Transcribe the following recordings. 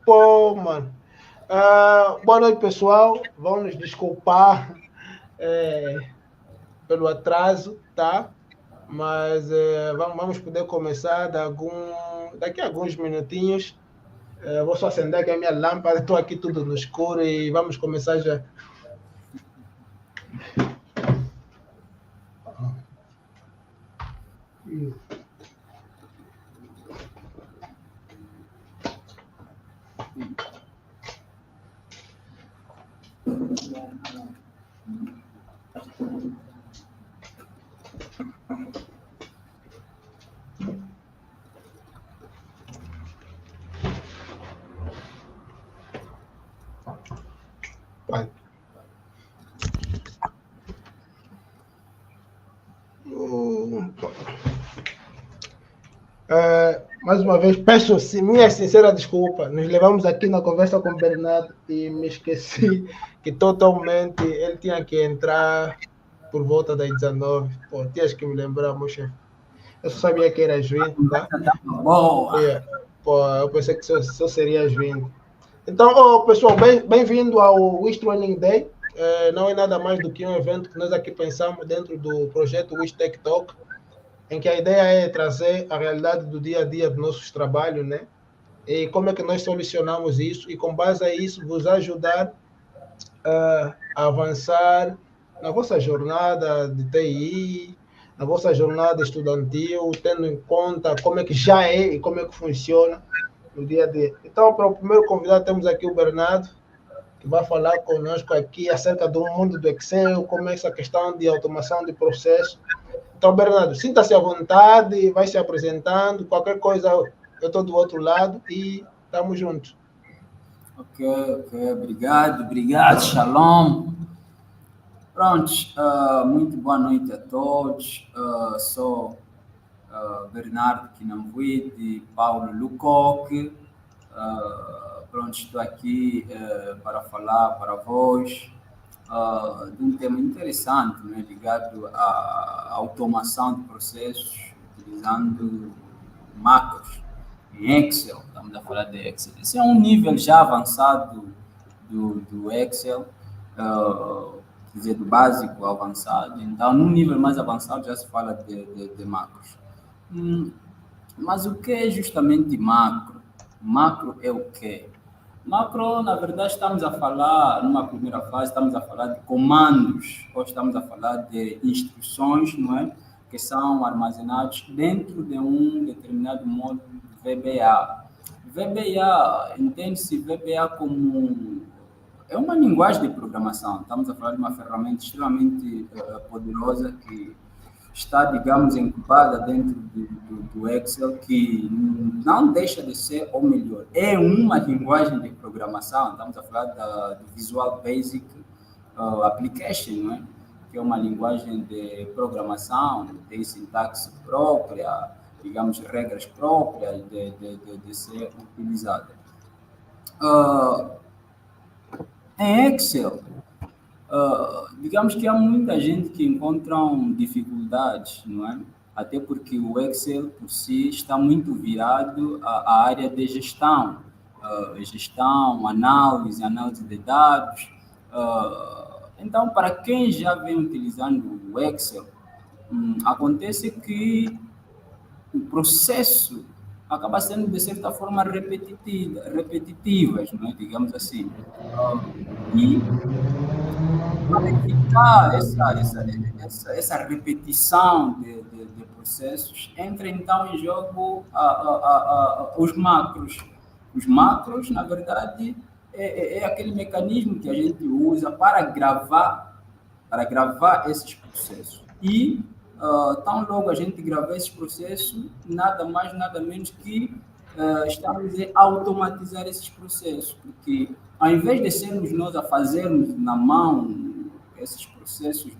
Pô, mano. Boa noite, pessoal. Vamos nos desculpar pelo atraso, tá? Mas vamos poder começar daqui a alguns minutinhos. Vou só acender aqui a minha lâmpada, estou aqui tudo no escuro e vamos começar já. Vai. Mais uma vez, peço minha sincera desculpa. Nos levamos aqui na conversa com o Bernardo e me esqueci que totalmente ele tinha que entrar por volta das 19. Pô, tinhas que me lembrar, meu chefe. Eu só sabia que era às 20, tá? Boa! Pô, eu pensei que só seria às 20. Então, pessoal, bem-vindo ao Wish Training Day. Não é nada mais do que um evento que nós aqui pensamos dentro do projeto Wish Tech Talk, em que a ideia é trazer a realidade do dia a dia dos nossos trabalhos, né? E como é que nós solucionamos isso e, com base a isso, vos ajudar a avançar na vossa jornada de TI, na vossa jornada estudantil, tendo em conta como é que já é e como é que funciona no dia a dia. Então, para o primeiro convidado, temos aqui o Bernardo, que vai falar conosco aqui acerca do mundo do Excel, como é essa questão de automação de processo. Então, Bernardo, sinta-se à vontade, vai se apresentando, qualquer coisa eu estou do outro lado e estamos juntos. Ok, obrigado, shalom. Pronto, muito boa noite a todos. Sou Bernardo Kinambuí, de Paulo Lucoque. Pronto, estou aqui para falar para vós de um tema interessante, né, ligado à automação de processos utilizando macros em Excel. Estamos a falar de Excel. Esse é um nível já avançado do Excel, quer dizer, do básico ao avançado. Então, num nível mais avançado já se fala de macros. Mas o que é justamente macro? Macro é o quê? Macro, na verdade, estamos a falar, numa primeira fase, estamos a falar de comandos, ou estamos a falar de instruções, não é? Que são armazenados dentro de um determinado módulo de VBA. VBA, entende-se VBA como... É uma linguagem de programação. Estamos a falar de uma ferramenta extremamente poderosa que está, digamos, incubada dentro do Excel, que não deixa de ser, ou melhor, é uma linguagem de programação. Estamos a falar do Visual Basic Application, não é? Que é uma linguagem de programação, tem sintaxe própria, digamos, regras próprias de ser utilizada. Em Excel, digamos que há muita gente que encontra dificuldades, não é? Até porque o Excel por si está muito virado à área de gestão, análise de dados. Então, para quem já vem utilizando o Excel, acontece que o processo acaba sendo, de certa forma, repetitivas, não é? Digamos assim. E para evitar essa repetição de processos, entra então em jogo os macros. Os macros, na verdade, é aquele mecanismo que a gente usa para gravar esses processos. E tão logo a gente gravar esses processos, nada mais, nada menos que estamos a automatizar esses processos, porque ao invés de sermos nós a fazermos na mão esses processos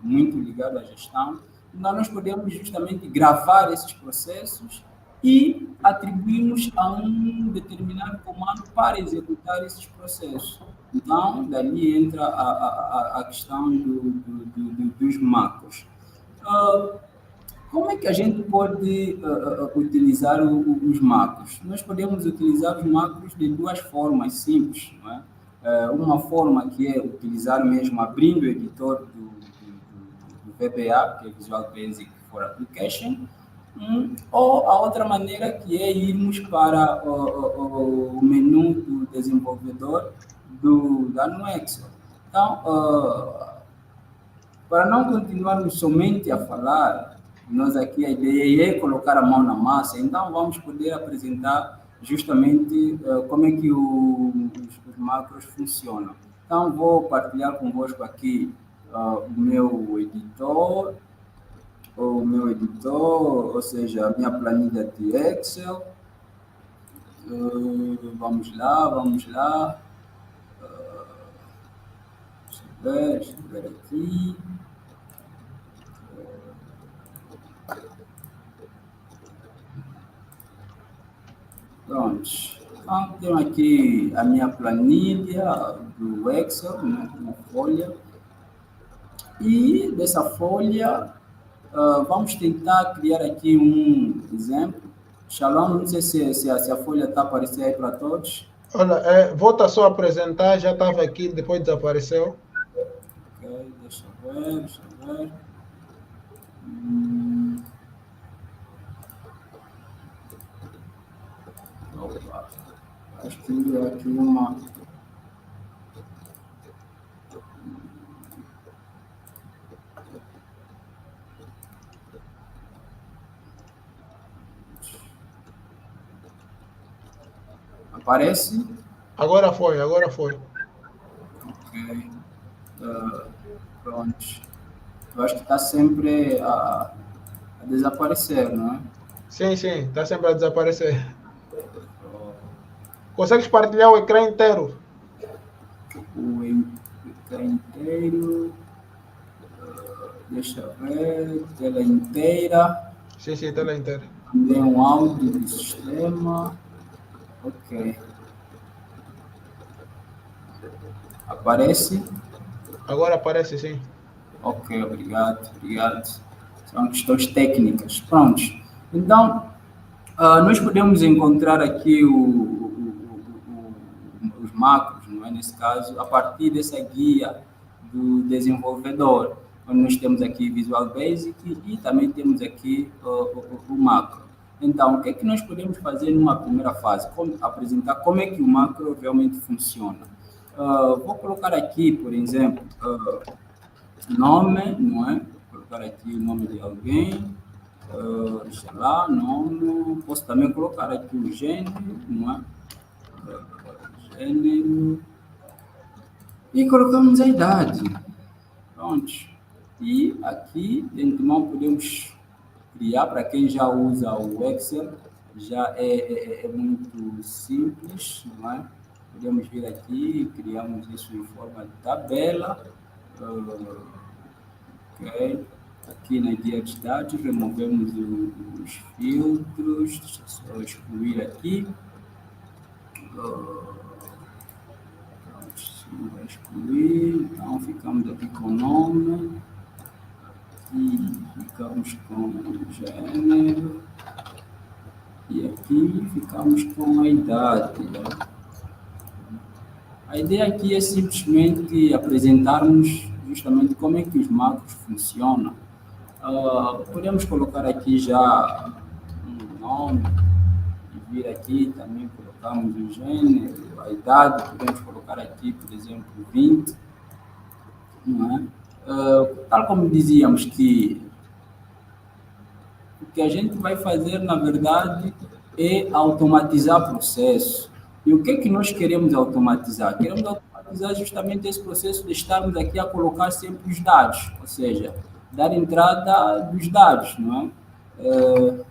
muito ligados à gestão, nós podemos justamente gravar esses processos e atribuirmos a um determinado comando para executar esses processos. Então, dali entra a questão dos macros. Como é que a gente pode utilizar os macros? Nós podemos utilizar os macros de duas formas simples, não é? Uma forma que é utilizar mesmo abrindo o editor do VBA, que é Visual Basic for Application, ou a outra maneira que é irmos para o menu do desenvolvedor lá no Excel. Então, para não continuarmos somente a falar, nós aqui a ideia é colocar a mão na massa, então vamos poder apresentar justamente como é que os macros funcionam. Então vou partilhar convosco aqui ou seja, a minha planilha de Excel. Vamos lá. Deixa eu ver aqui. Pronto. Então, tenho aqui a minha planilha do Excel, né, uma folha. E dessa folha, vamos tentar criar aqui um exemplo. Shalom, não sei se a folha está aparecendo aí para todos. Olha, volta só a apresentar, já estava aqui, depois desapareceu. Ok, deixa eu ver. Opa, acho que aqui uma... Aparece? Agora foi. Ok. Pronto. Eu acho que está sempre a desaparecer, não é? Sim, está sempre a desaparecer. Consegues partilhar o ecrã inteiro? O ecrã inteiro. Deixa eu ver. Tela inteira. Sim, tela inteira. Também um áudio do sistema. Ok. Aparece? Agora aparece, sim. Ok, obrigado. São questões técnicas. Prontos. Então, nós podemos encontrar aqui os macros, não é? Nesse caso, a partir dessa guia do desenvolvedor, onde nós temos aqui Visual Basic e também temos aqui o macro. Então, o que é que nós podemos fazer numa primeira fase? Apresentar como é que o macro realmente funciona. Vou colocar aqui, por exemplo, nome, não é? Vou colocar aqui o nome de alguém. Deixa lá, nome. Posso também colocar aqui o gênero, não é? Gênero. E colocamos a idade. Pronto. E aqui, de antemão, podemos criar, para quem já usa o Excel, já é muito simples, não é? Podemos vir aqui, criamos isso em forma de tabela. Ok. Aqui na guia de dados, removemos os filtros. Deixa eu só excluir aqui. Vai excluir. Então, ficamos aqui com o nome. E ficamos com o gênero. E aqui ficamos com a idade. A ideia aqui é simplesmente apresentarmos justamente como é que os macros funcionam. Podemos colocar aqui já um nome e vir aqui também colocamos o gênero, a idade, podemos colocar aqui, por exemplo, 20, não é? Tal como dizíamos que o que a gente vai fazer, na verdade, é automatizar o processo. E o que é que nós queremos automatizar? Queremos automatizar justamente esse processo de estarmos aqui a colocar sempre os dados, ou seja, dar entrada dos dados, não é?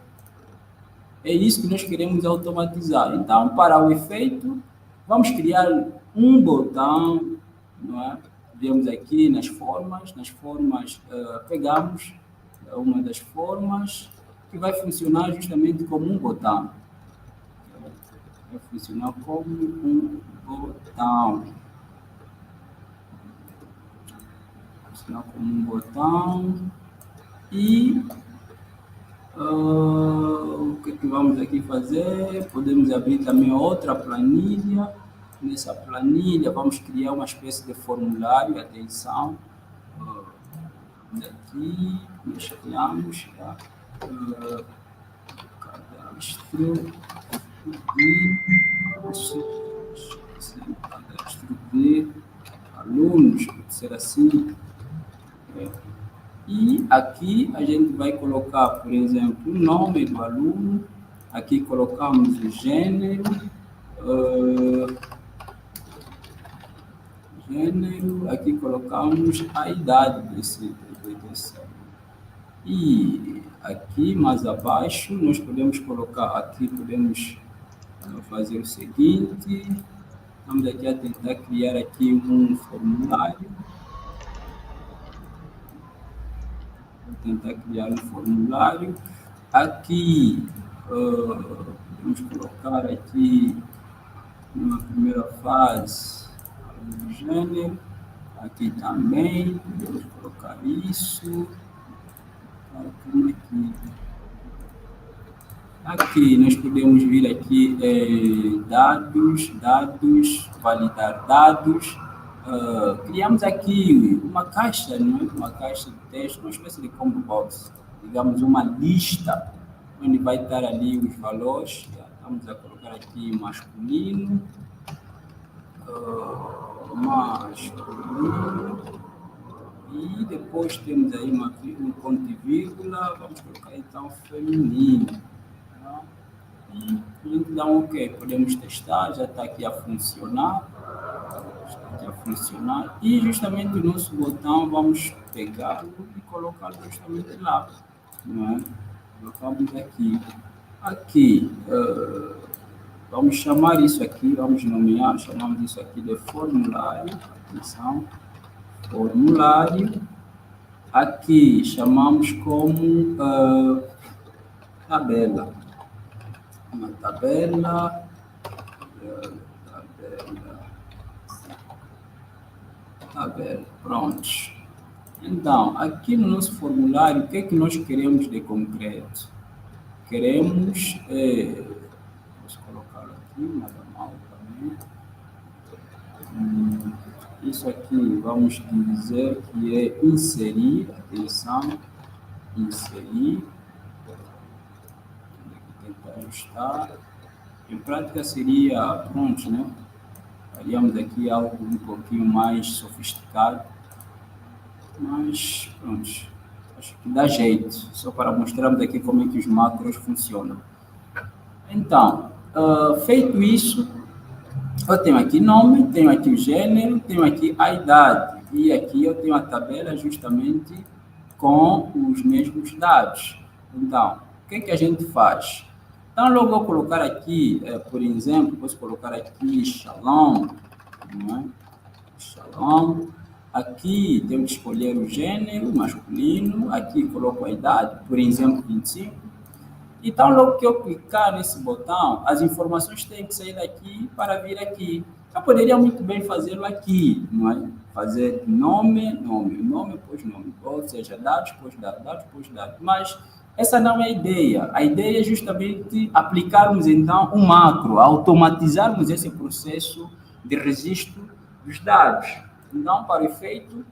É isso que nós queremos automatizar. Então, para o efeito, vamos criar um botão, não é? Vemos aqui nas formas, pegamos uma das formas que vai funcionar justamente como um botão. Vai funcionar como um botão. Vai funcionar como um botão. E O que vamos aqui fazer? Podemos abrir também outra planilha. Nessa planilha vamos criar uma espécie de formulário, atenção. Daqui, mexemos, tá? Cadastro de alunos, pode ser assim. E aqui a gente vai colocar, por exemplo, o nome do aluno. Aqui colocamos o gênero. Aqui colocamos a idade desse. E aqui mais abaixo nós podemos colocar, aqui podemos fazer o seguinte. Vamos aqui a tentar criar aqui um formulário. Vou tentar criar um formulário. Aqui vamos colocar aqui na primeira fase o gênero. Aqui também podemos colocar isso. Aqui nós podemos vir aqui dados, validar dados. Criamos aqui uma caixa, não é? Uma caixa de texto, uma espécie de combo box, digamos uma lista, onde vai estar ali os valores. Vamos a colocar aqui masculino, e depois temos aí um ponto e vírgula, vamos colocar então feminino. Tá? E a gente dá um OK, podemos testar, já está aqui a funcionar. E justamente o nosso botão vamos pegá-lo e colocá-lo justamente lá, não é? Colocamos aqui, vamos chamar isso aqui, vamos nomear, chamamos isso aqui de formulário. Atenção, formulário. Aqui chamamos como tabela, uma tabela. Pronto. Então, aqui no nosso formulário, o que é que nós queremos de concreto? Queremos, vou colocar aqui, nada mal também. Isso aqui vamos dizer que é inserir, atenção, inserir. Vou tentar ajustar. Em prática seria, pronto, né? Faríamos aqui algo um pouquinho mais sofisticado, mas pronto, acho que dá jeito, só para mostrarmos aqui como é que os macros funcionam. Então, feito isso, eu tenho aqui nome, tenho aqui o gênero, tenho aqui a idade, e aqui eu tenho a tabela justamente com os mesmos dados. Então, o que é que a gente faz? Então, logo eu colocar aqui, por exemplo, posso colocar aqui Shalom, não é? Shalom. Aqui temos que escolher o gênero masculino, aqui coloco a idade, por exemplo, 25. Então, logo que eu clicar nesse botão, as informações têm que sair daqui para vir aqui. Eu poderia muito bem fazê-lo aqui, não é? Fazer nome, pois nome, ou seja, dados, pois dados, mas essa não é a ideia. A ideia é justamente aplicarmos, então, um macro, automatizarmos esse processo de registro dos dados. Então, para o efeito,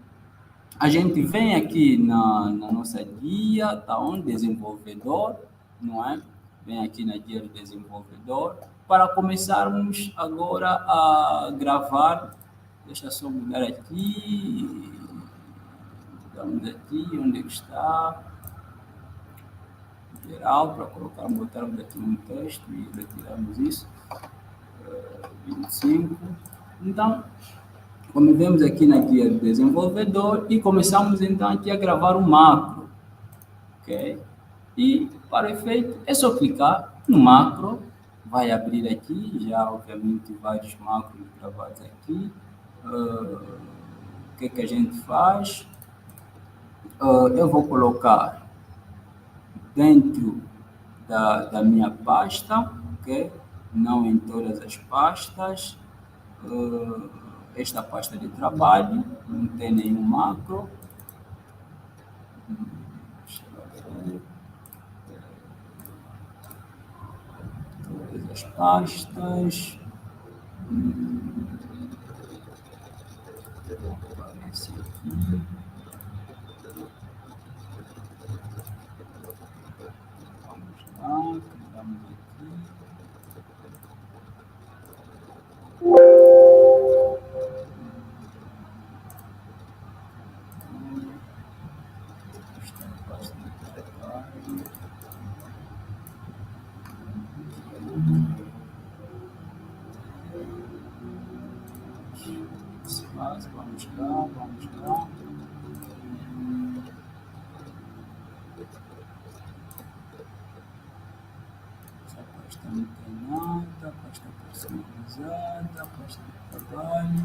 a gente vem aqui na nossa guia, tá onde? Desenvolvedor, não é? Vem aqui na guia do desenvolvedor, para começarmos agora a gravar. Deixa eu só mudar aqui. Vamos aqui, onde está? Geral, para botarmos aqui um texto e retirarmos isso. 25. Então, como vemos aqui na guia do desenvolvedor, e começamos então aqui a gravar um macro. Ok? E para o efeito, é só clicar no macro, vai abrir aqui, já obviamente vários macros gravados aqui. O que é que a gente faz? Eu vou colocar dentro da minha pasta, ok? Não em todas as pastas. Esta pasta de trabalho, não tem nenhum macro. as pastas. Aparece aqui. Vamos lá, clicamos aqui. Esta pasta de trabalho. Vamos lá, vamos lá. Essa pasta não tem nada, pasta personalizada, pasta de trabalho,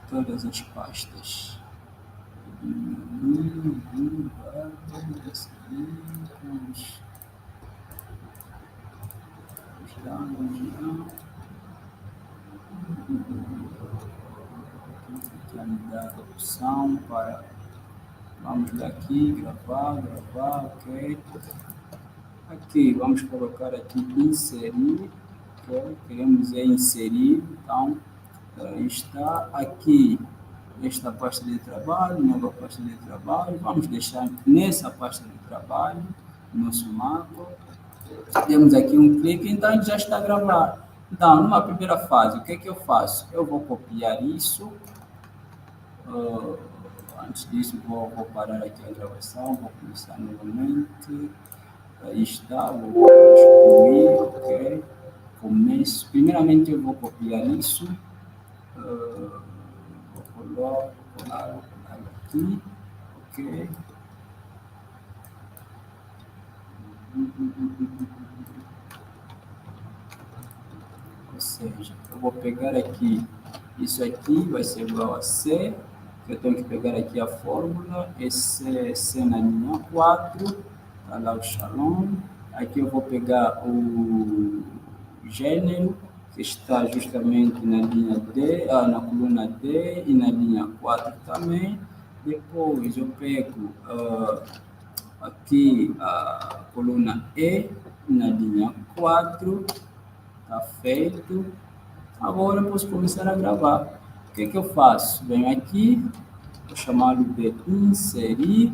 todas as pastas. Vamos lá. Vai me dar a opção para, vamos daqui, gravar, ok. Aqui, vamos colocar aqui inserir, ok, queremos inserir, então, está aqui, esta pasta de trabalho, nova pasta de trabalho, vamos deixar nessa pasta de trabalho, nosso macro, temos aqui um clique, então a gente já está gravado. Então, numa primeira fase, o que é que eu faço? Eu vou copiar isso. Antes disso, vou parar aqui a gravação, vou começar novamente. Aí está, vou excluir, ok. Começo. Primeiramente, eu vou copiar isso. Vou colar aqui, ok. Ou seja, eu vou pegar aqui, isso aqui vai ser igual a C, eu tenho que pegar aqui a fórmula, esse é C na linha 4, está lá o Shalom, aqui eu vou pegar o gênero, que está justamente na linha D, na coluna D e na linha 4 também, depois eu pego aqui a coluna E na linha 4, está feito. Agora eu posso começar a gravar. O que eu faço? Venho aqui, vou chamá-lo de inserir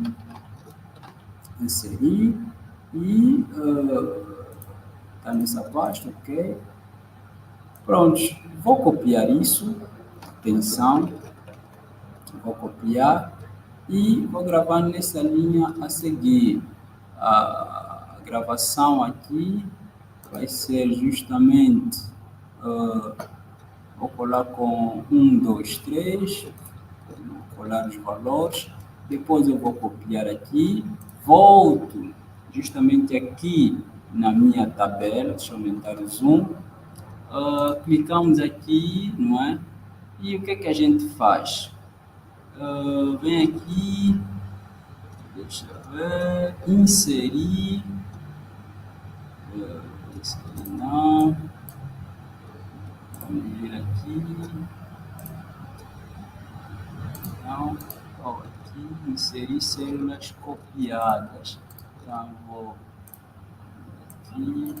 e está nessa pasta, ok? Pronto, vou copiar isso, atenção, vou copiar e vou gravar nessa linha a seguir. A gravação aqui vai ser justamente, vou colar com 1, 2, 3, vou colar os valores, depois eu vou copiar aqui, volto justamente aqui na minha tabela, deixa eu aumentar o zoom, clicamos aqui, não é? E o que é que a gente faz? Vem aqui, deixa eu ver, inserir, não, vamos vir aqui, então, aqui, inserir células copiadas, então vou aqui,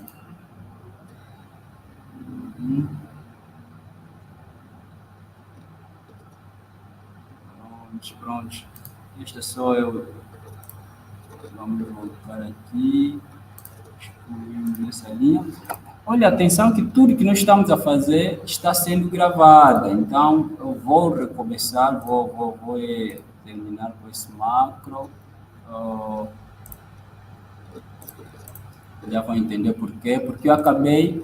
pronto, esta só eu, vamos voltar aqui, excluímos nessa linha. Olha, atenção que tudo que nós estamos a fazer está sendo gravado, então eu vou recomeçar, vou terminar com esse macro, já vão entender por quê, porque eu acabei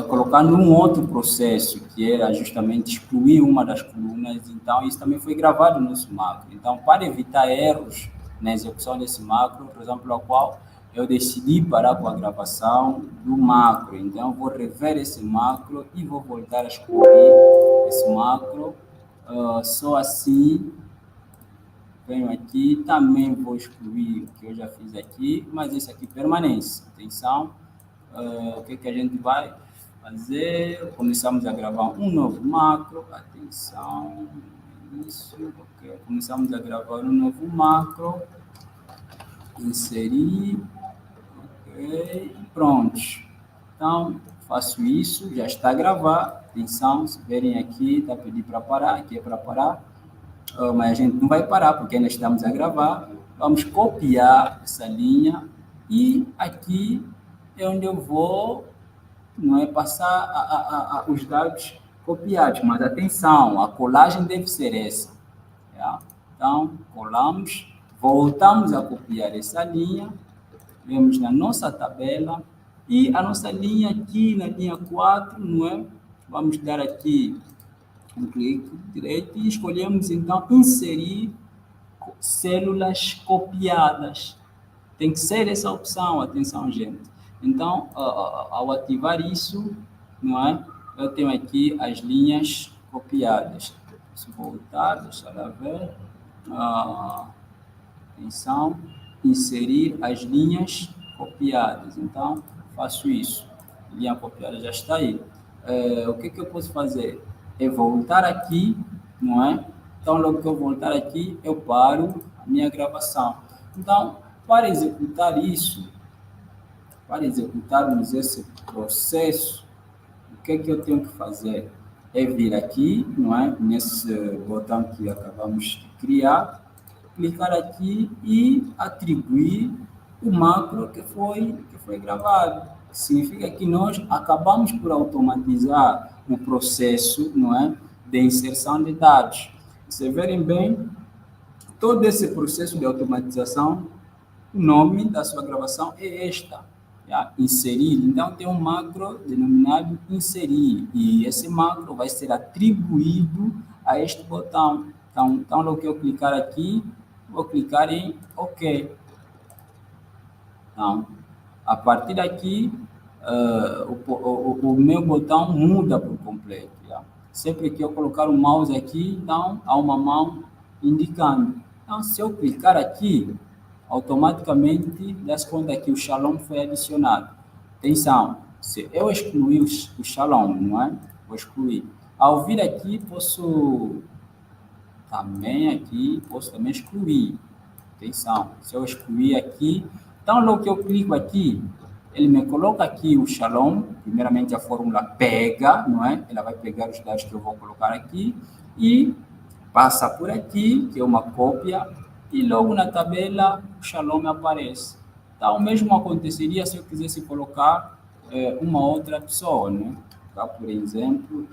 colocando um outro processo, que era justamente excluir uma das colunas, então isso também foi gravado no nosso macro. Então, para evitar erros na execução desse macro, por exemplo, ao qual eu decidi parar com a gravação do macro, então vou rever esse macro e vou voltar a excluir esse macro, só assim venho aqui, também vou excluir o que eu já fiz aqui, mas esse aqui permanece, atenção. O que a gente vai fazer? Começamos a gravar um novo macro, atenção, isso, ok, começamos a gravar um novo macro, inserir, ok, pronto. Então, faço isso, já está a gravar. Atenção, se verem aqui, está a pedir para parar, aqui é para parar. Mas a gente não vai parar, porque ainda estamos a gravar. Vamos copiar essa linha e aqui é onde eu vou, não é, passar os dados copiados. Mas atenção, a colagem deve ser essa. Tá? Então, colamos, voltamos a copiar essa linha, vemos na nossa tabela, e a nossa linha aqui, na linha 4, não é? Vamos dar aqui um clique direito e escolhemos, então, inserir células copiadas. Tem que ser essa opção, atenção, gente. Então, ao ativar isso, não é? Eu tenho aqui as linhas copiadas. Se voltar, deixa eu ver. Atenção, inserir as linhas copiadas. Então, faço isso. A linha copiada já está aí. O que eu posso fazer? É voltar aqui, não é? Então, logo que eu voltar aqui, eu paro a minha gravação. Então, para executar isso, para executarmos esse processo, o que eu tenho que fazer? É vir aqui, não é? Nesse botão que acabamos de criar, clicar aqui e atribuir o macro que foi gravado. Significa que nós acabamos por automatizar o processo, não é, de inserção de dados. Se verem bem, todo esse processo de automatização, o nome da sua gravação é esta, inserir. Então, tem um macro denominado inserir, e esse macro vai ser atribuído a este botão. Então logo que eu clicar aqui, vou clicar em OK. Então, a partir daqui, o meu botão muda por completo. Sempre que eu colocar o mouse aqui, então, há uma mão indicando. Então, se eu clicar aqui, automaticamente, dá-se conta que o Shalom foi adicionado. Atenção, se eu excluir o Shalom, não é? Vou excluir. Ao vir aqui, posso também excluir. Atenção, se eu excluir aqui, então, logo que eu clico aqui, ele me coloca aqui o Shalom. Primeiramente, a fórmula pega, não é? Ela vai pegar os dados que eu vou colocar aqui e passa por aqui, que é uma cópia, e logo na tabela o Shalom aparece. Então, o mesmo aconteceria se eu quisesse colocar uma outra pessoa, né? Tá? Por exemplo,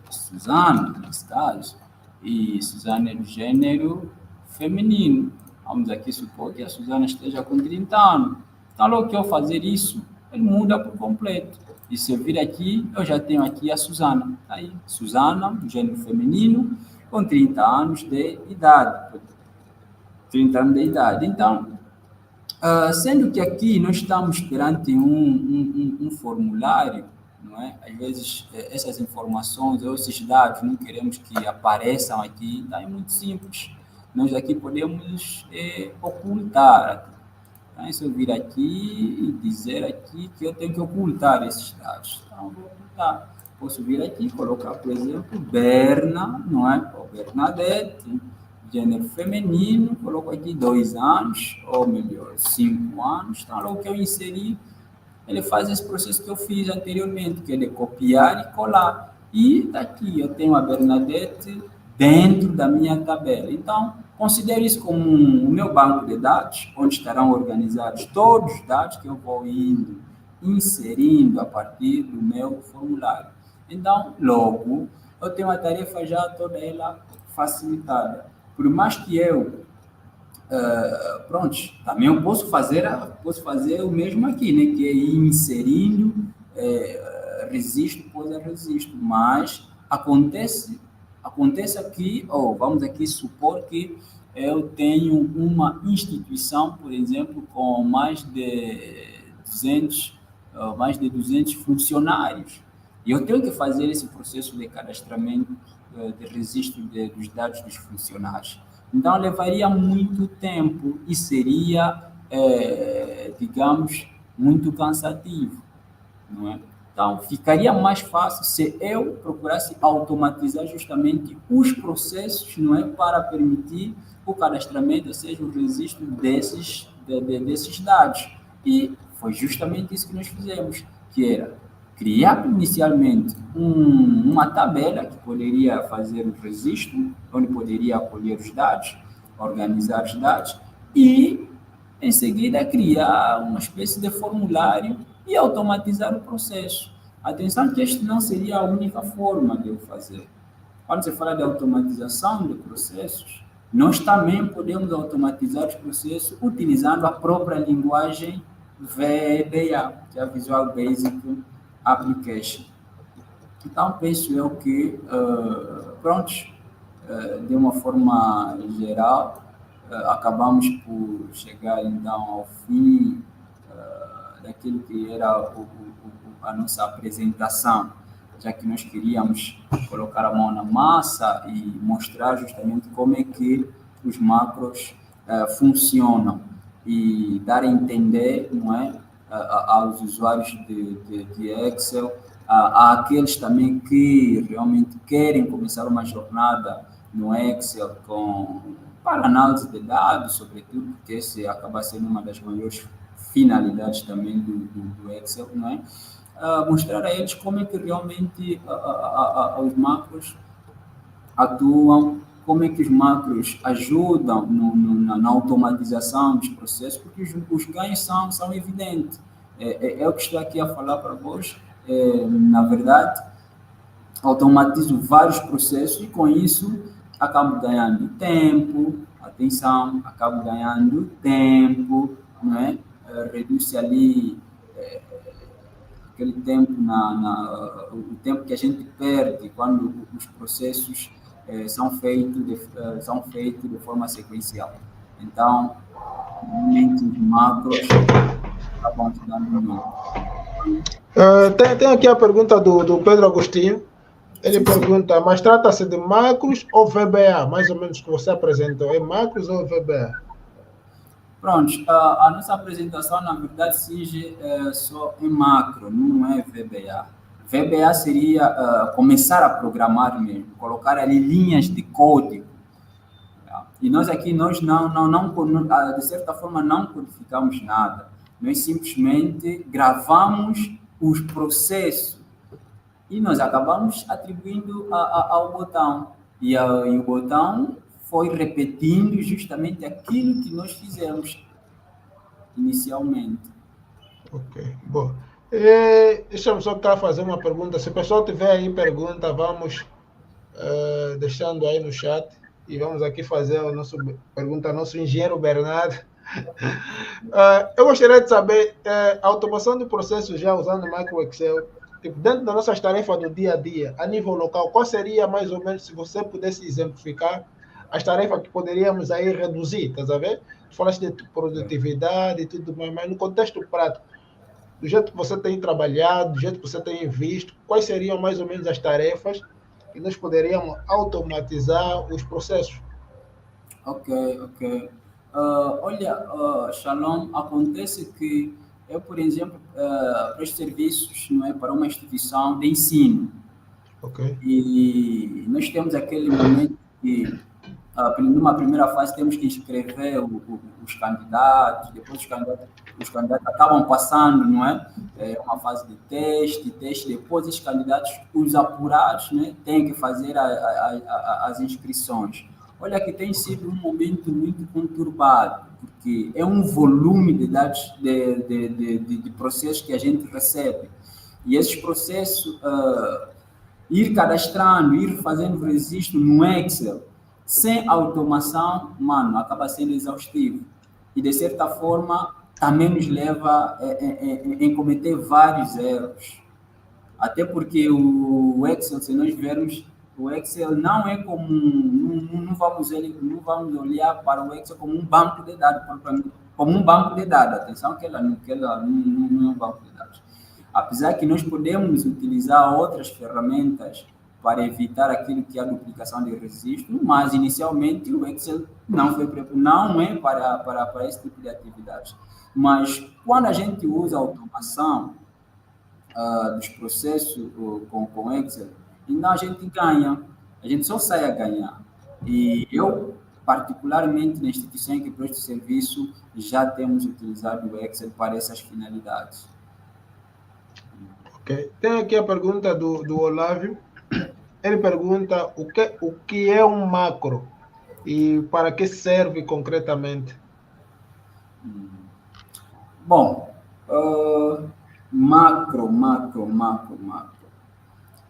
Suzana, nesse caso, e Suzana é do gênero feminino. Vamos aqui supor que a Suzana esteja com 30 anos. Então, logo que eu fazer isso, ele muda por completo. E se eu vir aqui, eu já tenho aqui a Suzana. Tá aí, Suzana, do gênero feminino, com 30 anos de idade. 30 anos de idade. Então, sendo que aqui nós estamos perante um formulário, não é? Às vezes, essas informações ou esses dados não queremos que apareçam aqui. Então, é muito simples. Nós aqui podemos ocultar. Então, se eu vir aqui e dizer aqui que eu tenho que ocultar esses dados, então, vou ocultar. Posso vir aqui e colocar, por exemplo, Berna, não é? Ou Bernadette, gênero feminino, coloco aqui 2 anos, ou melhor, 5 anos. Então, logo que eu inserir, ele faz esse processo que eu fiz anteriormente, que é de copiar e colar. E daqui eu tenho a Bernadette dentro da minha tabela. Então, considere isso como o meu banco de dados, onde estarão organizados todos os dados que eu vou indo, inserindo a partir do meu formulário. Então, logo, eu tenho a tarefa já toda ela facilitada. Por mais que eu, também eu posso fazer o mesmo aqui, né? Que é ir inserindo registro após registro, mas acontece aqui, vamos aqui supor que eu tenho uma instituição, por exemplo, com mais de 200 funcionários, e eu tenho que fazer esse processo de cadastramento de registro dos dados dos funcionários. Então, levaria muito tempo e seria, digamos, muito cansativo, não é? Então, ficaria mais fácil se eu procurasse automatizar justamente os processos, não é, para permitir o cadastramento, ou seja, o registro desses dados. E foi justamente isso que nós fizemos, que era criar inicialmente uma tabela que poderia fazer o registro, onde poderia acolher os dados, organizar os dados e, em seguida, criar uma espécie de formulário e automatizar o processo. Atenção que esta não seria a única forma de eu fazer. Quando se fala de automatização de processos, nós também podemos automatizar os processos utilizando a própria linguagem VBA, que é a Visual Basic Application. Então, penso eu que, de uma forma geral, acabamos por chegar, então, ao fim daquilo que era a nossa apresentação, já que nós queríamos colocar a mão na massa e mostrar justamente como é que os macros funcionam e dar a entender, não é, aos usuários de Excel, àqueles também que realmente querem começar uma jornada no Excel para análise de dados, sobretudo, porque esse acaba sendo uma das maiores finalidades também do Excel, não é? Mostrar a eles como é que realmente os macros atuam, como é que os macros ajudam na automatização dos processos, porque os ganhos são evidentes. É o que estou aqui a falar para vós. Na verdade, automatizo vários processos e, com isso, acabo ganhando tempo, atenção, acabo ganhando tempo, não é? Reduz-se ali aquele tempo, o tempo que a gente perde quando os processos são feitos de forma sequencial. Então, realmente, os macros acabam ajudando muito. Tem aqui a pergunta do Pedro Agostinho. Ele pergunta, mas trata-se de macros ou VBA? Mais ou menos que você apresentou. É macros ou VBA? Pronto, a nossa apresentação, na verdade, surge só em macro, não é VBA. VBA seria começar a programar mesmo, colocar ali linhas de código. E nós aqui, nós de certa forma, não codificamos nada. Nós simplesmente gravamos os processos e nós acabamos atribuindo ao botão. E o botão foi repetindo justamente aquilo que nós fizemos inicialmente. Ok, bom. Deixa-me só cá fazer uma pergunta. Se o pessoal tiver aí pergunta, vamos deixando aí no chat e vamos aqui fazer a nossa pergunta ao nosso engenheiro Bernardo. Eu gostaria de saber, a automação de processos já usando o Micro Excel, tipo, dentro das nossas tarefas do dia a dia, a nível local, qual seria mais ou menos, se você pudesse exemplificar, as tarefas que poderíamos aí reduzir, estás a ver? Falaste de produtividade e tudo mais, mas no contexto prático, do jeito que você tem trabalhado, do jeito que você tem visto, quais seriam mais ou menos as tarefas que nós poderíamos automatizar os processos? Ok. Olha, Shalom, acontece que eu, por exemplo, presto serviços, não é, para uma instituição de ensino. Ok. E nós temos aquele momento que, numa primeira fase, temos que inscrever os candidatos, depois os candidatos acabam passando, não é? É uma fase de teste, depois os candidatos, os apurados, né, têm que fazer as inscrições. Olha que tem sido um momento muito conturbado, porque é um volume de dados, de processos que a gente recebe. E esses processos, ir cadastrando, ir fazendo registro no Excel, sem automação, mano, acaba sendo exaustivo. E, de certa forma, também nos leva em cometer vários erros. Até porque o Excel, se nós vermos, o Excel não é como não vamos olhar para o Excel como um banco de dados, como um banco de dados. Atenção que ela não é um banco de dados. Apesar que nós podemos utilizar outras ferramentas para evitar aquilo que é a duplicação de registro, mas inicialmente o Excel não é para esse tipo de atividades. Mas quando a gente usa a automação dos processos com Excel, então a gente ganha, a gente só sai a ganhar. E eu particularmente na instituição em que presto serviço, já temos utilizado o Excel para essas finalidades. Ok. Tem aqui a pergunta do Olávio. Ele pergunta o que é um macro e para que serve concretamente? Bom, macro.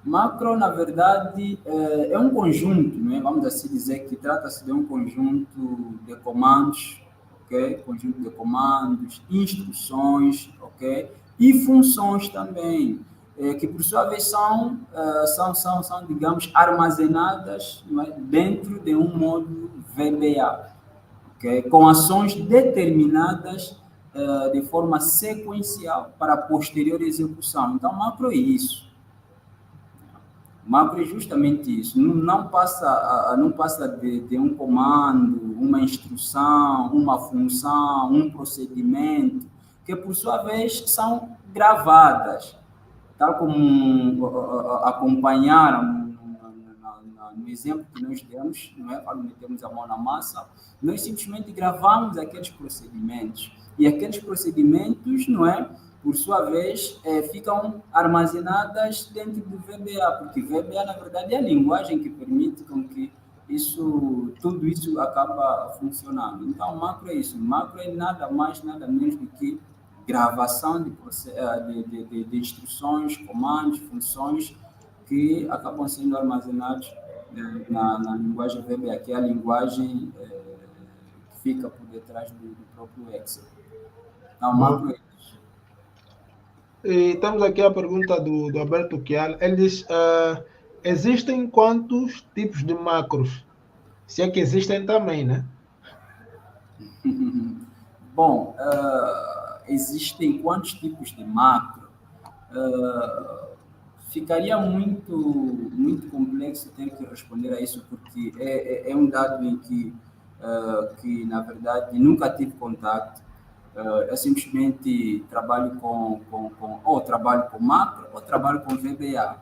Macro, na verdade, é um conjunto, né? Vamos assim dizer que trata-se de um conjunto de comandos, ok? Conjunto de comandos, instruções, ok? E funções também, que por sua vez são, digamos, armazenadas, não é? Dentro de um módulo VBA, ok? Com ações determinadas de forma sequencial para a posterior execução. Então, macro é isso. Macro é justamente isso, não passa de um comando, uma instrução, uma função, um procedimento, que por sua vez são gravadas, tal como acompanharam no exemplo que nós demos, não é? Quando metemos a mão na massa, nós simplesmente gravamos aqueles procedimentos, e aqueles procedimentos, não é? Por sua vez, ficam armazenadas dentro do VBA, porque VBA, na verdade, é a linguagem que permite com que tudo isso acaba funcionando. Então, macro é isso. Macro é nada mais, nada menos do que gravação de instruções, comandos, funções que acabam sendo armazenados na linguagem VBA, que é a linguagem que fica por detrás do próprio Excel. Então, macro é isso. E temos aqui a pergunta do Alberto Chial. Ele diz, existem quantos tipos de macros? Se é que existem também, né? Bom, existem quantos tipos de macro? Ficaria muito complexo ter que responder a isso, porque é um dado em que na verdade, nunca tive contato. Eu simplesmente trabalho ou trabalho com macro ou trabalho com VBA.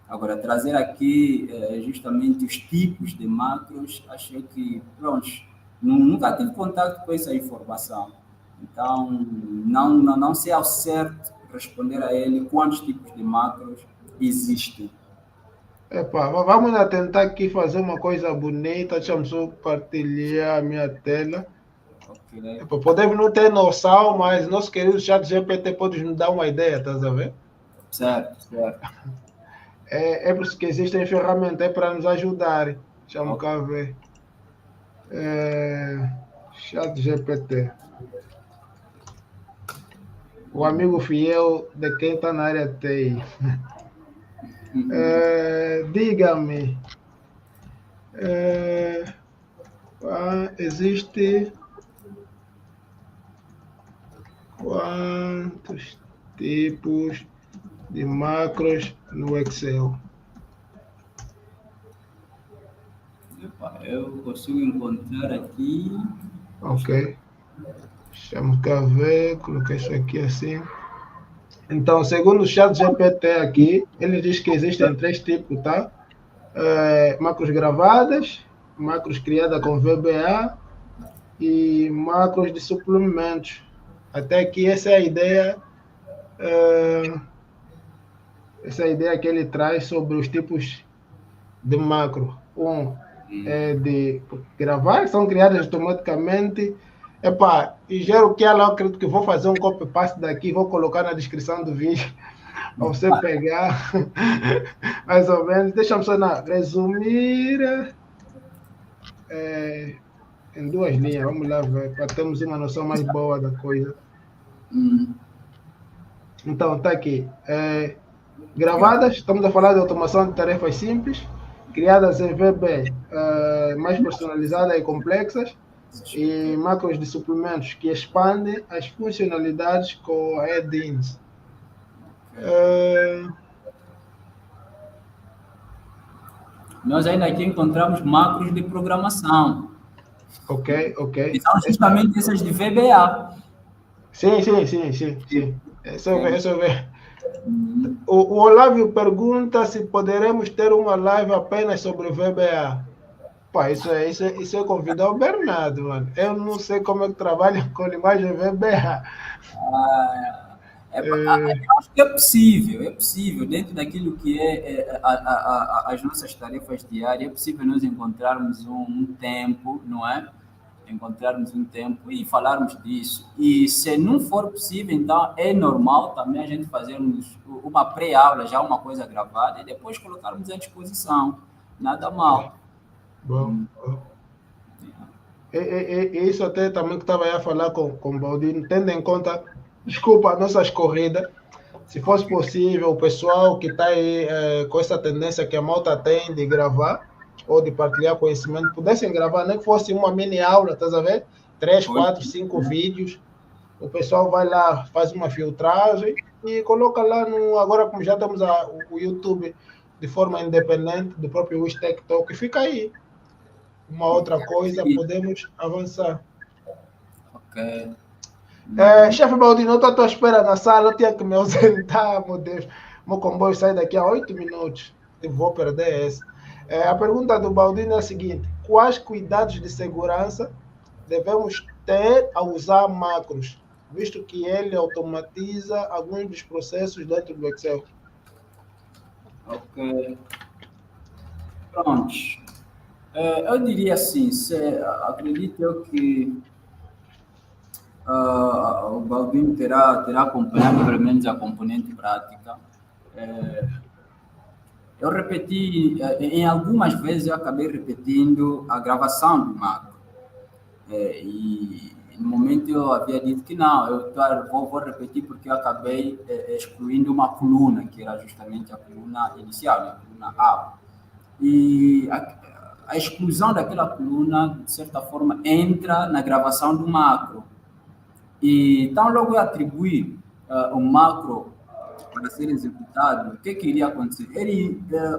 Agora, trazer aqui justamente os tipos de macros, achei que, pronto, nunca tive contato com essa informação. Então, não sei ao certo responder a ele quantos tipos de macros existem. Epa, vamos tentar aqui fazer uma coisa bonita. Deixa-me só partilhar a minha tela. Okay. Podemos não ter noção, mas nosso querido ChatGPT pode nos dar uma ideia, estás a ver? Certo. É por isso que existem ferramentas para nos ajudar. Deixa-me cá ver. ChatGPT. O amigo fiel de quem está na área TI. Diga-me. Existe quantos tipos de macros no Excel? Eu consigo encontrar aqui. Ok. Deixa-me cá ver. Coloquei isso aqui assim. Então, segundo o ChatGPT aqui, ele diz que existem 3 tipos, tá? Macros gravadas, macros criadas com VBA e macros de suplementos. Até aqui essa é a ideia, que ele traz sobre os tipos de macro. É de gravar, são criadas automaticamente. E gero que ela, eu acredito que vou fazer um copy-paste daqui, vou colocar na descrição do vídeo, para você pegar, mais ou menos. Deixa-me só resumir em 2 linhas, vamos lá ver, para termos uma noção mais boa da coisa. Então, está aqui. Gravadas, estamos a falar de automação de tarefas simples, criadas em VB, mais personalizadas e complexas, e macros de suplementos que expandem as funcionalidades com add-ins. Nós ainda aqui encontramos macros de programação. Ok. E são justamente essas de VBA. Sim. Essa eu ver. O Olávio pergunta se poderemos ter uma live apenas sobre VBA. Pá, isso é convidar o Bernardo, mano. Eu não sei como é que trabalha com imagem VBA. Ah, eu acho que é possível, dentro daquilo que as nossas tarefas diárias, é possível nós encontrarmos um tempo, não é? Encontrarmos um tempo e falarmos disso. E se não for possível, então é normal também a gente fazermos uma pré-aula, já uma coisa gravada, e depois colocarmos à disposição. Nada Ok, mal. bom. Isso até também que estava aí a falar com o Baldino, tendo em conta, desculpa, nossas corridas, se fosse possível, o pessoal que está aí com essa tendência que a malta tem de gravar ou de partilhar conhecimento, pudessem gravar, nem que fosse uma mini aula, estás a ver? Três, Pois, quatro, cinco vídeos. O pessoal vai lá, faz uma filtragem e coloca lá no. Agora, como já temos o YouTube de forma independente do próprio Wish Tech Talk, fica aí. Uma outra coisa, podemos avançar. ok. Chefe Baldino, eu estou à tua espera na sala, eu tinha que me ausentar, meu Deus. Meu comboio sai daqui a 8 minutos. Eu vou perder essa. A pergunta do Baldino é a seguinte: quais cuidados de segurança devemos ter ao usar macros, visto que ele automatiza alguns dos processos dentro do Excel? Ok. Pronto. Eu diria assim, acredito eu que o Baldino terá acompanhado pelo menos a componente prática. Eu repeti, em algumas vezes eu acabei repetindo a gravação do macro. E no momento eu havia dito que não, vou repetir porque eu acabei excluindo uma coluna, que era justamente a coluna inicial, né, a coluna A. E a exclusão daquela coluna, de certa forma, entra na gravação do macro. E então, logo eu atribuir o macro para ser executado, o que iria acontecer?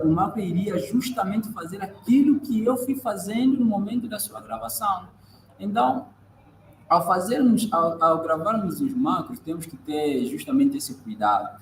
O macro iria justamente fazer aquilo que eu fui fazendo no momento da sua gravação. Então, ao gravarmos os macros, temos que ter justamente esse cuidado,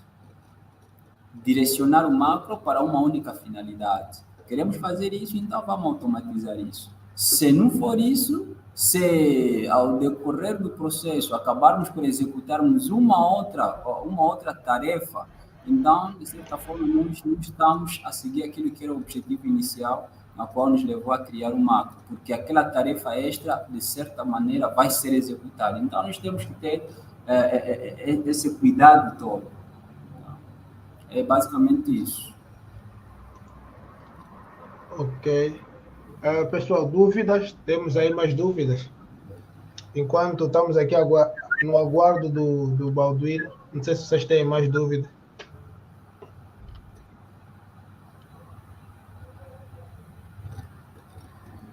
direcionar o macro para uma única finalidade. Queremos fazer isso, então vamos automatizar isso. Se não for isso, se ao decorrer do processo acabarmos por executarmos uma outra tarefa, então, de certa forma, nós não estamos a seguir aquilo que era o objetivo inicial, na qual nos levou a criar um macro, porque aquela tarefa extra, de certa maneira, vai ser executada. Então, nós temos que ter esse cuidado todo. É basicamente isso. Ok. Pessoal, dúvidas? Temos aí mais dúvidas? Enquanto estamos aqui no aguardo do Balduino, não sei se vocês têm mais dúvidas.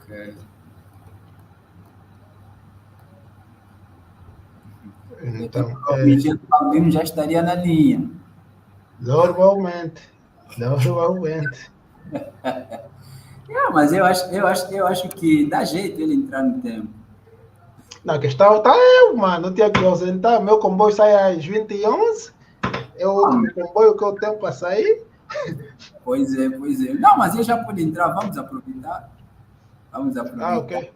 Ok. Então, O Balduino já estaria na linha. normalmente. Mas eu acho que dá jeito ele entrar no tempo. Na questão está eu, mano. Eu tinha que me ausentar. Meu comboio sai às 20h11. É o último comboio que eu tenho para sair. Pois é, pois é. Não, mas ele já pode entrar, vamos aproveitar. Vamos aproveitar. Ok.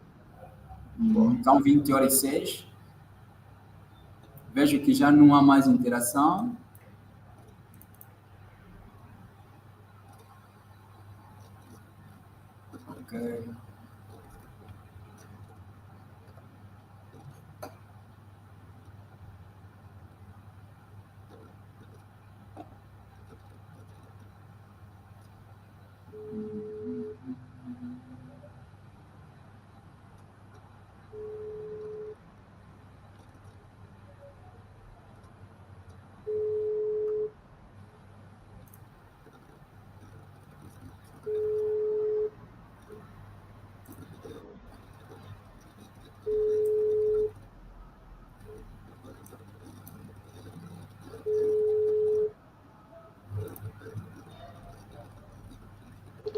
São 20h06. Vejo que já não há mais interação. Ok.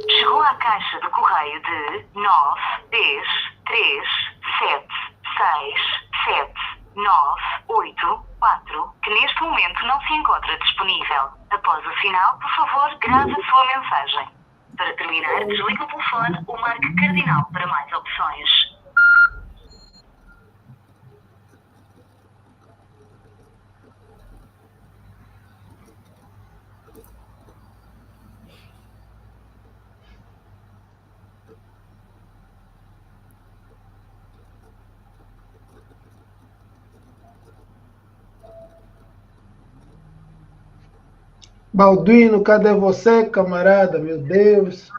Chegou à caixa de correio de 910376798, que neste momento não se encontra disponível. Após o sinal, por favor, grave a sua mensagem. Para terminar, desligue o telefone ou marque cardinal para mais opções. Balduino, cadê você, camarada? Meu Deus.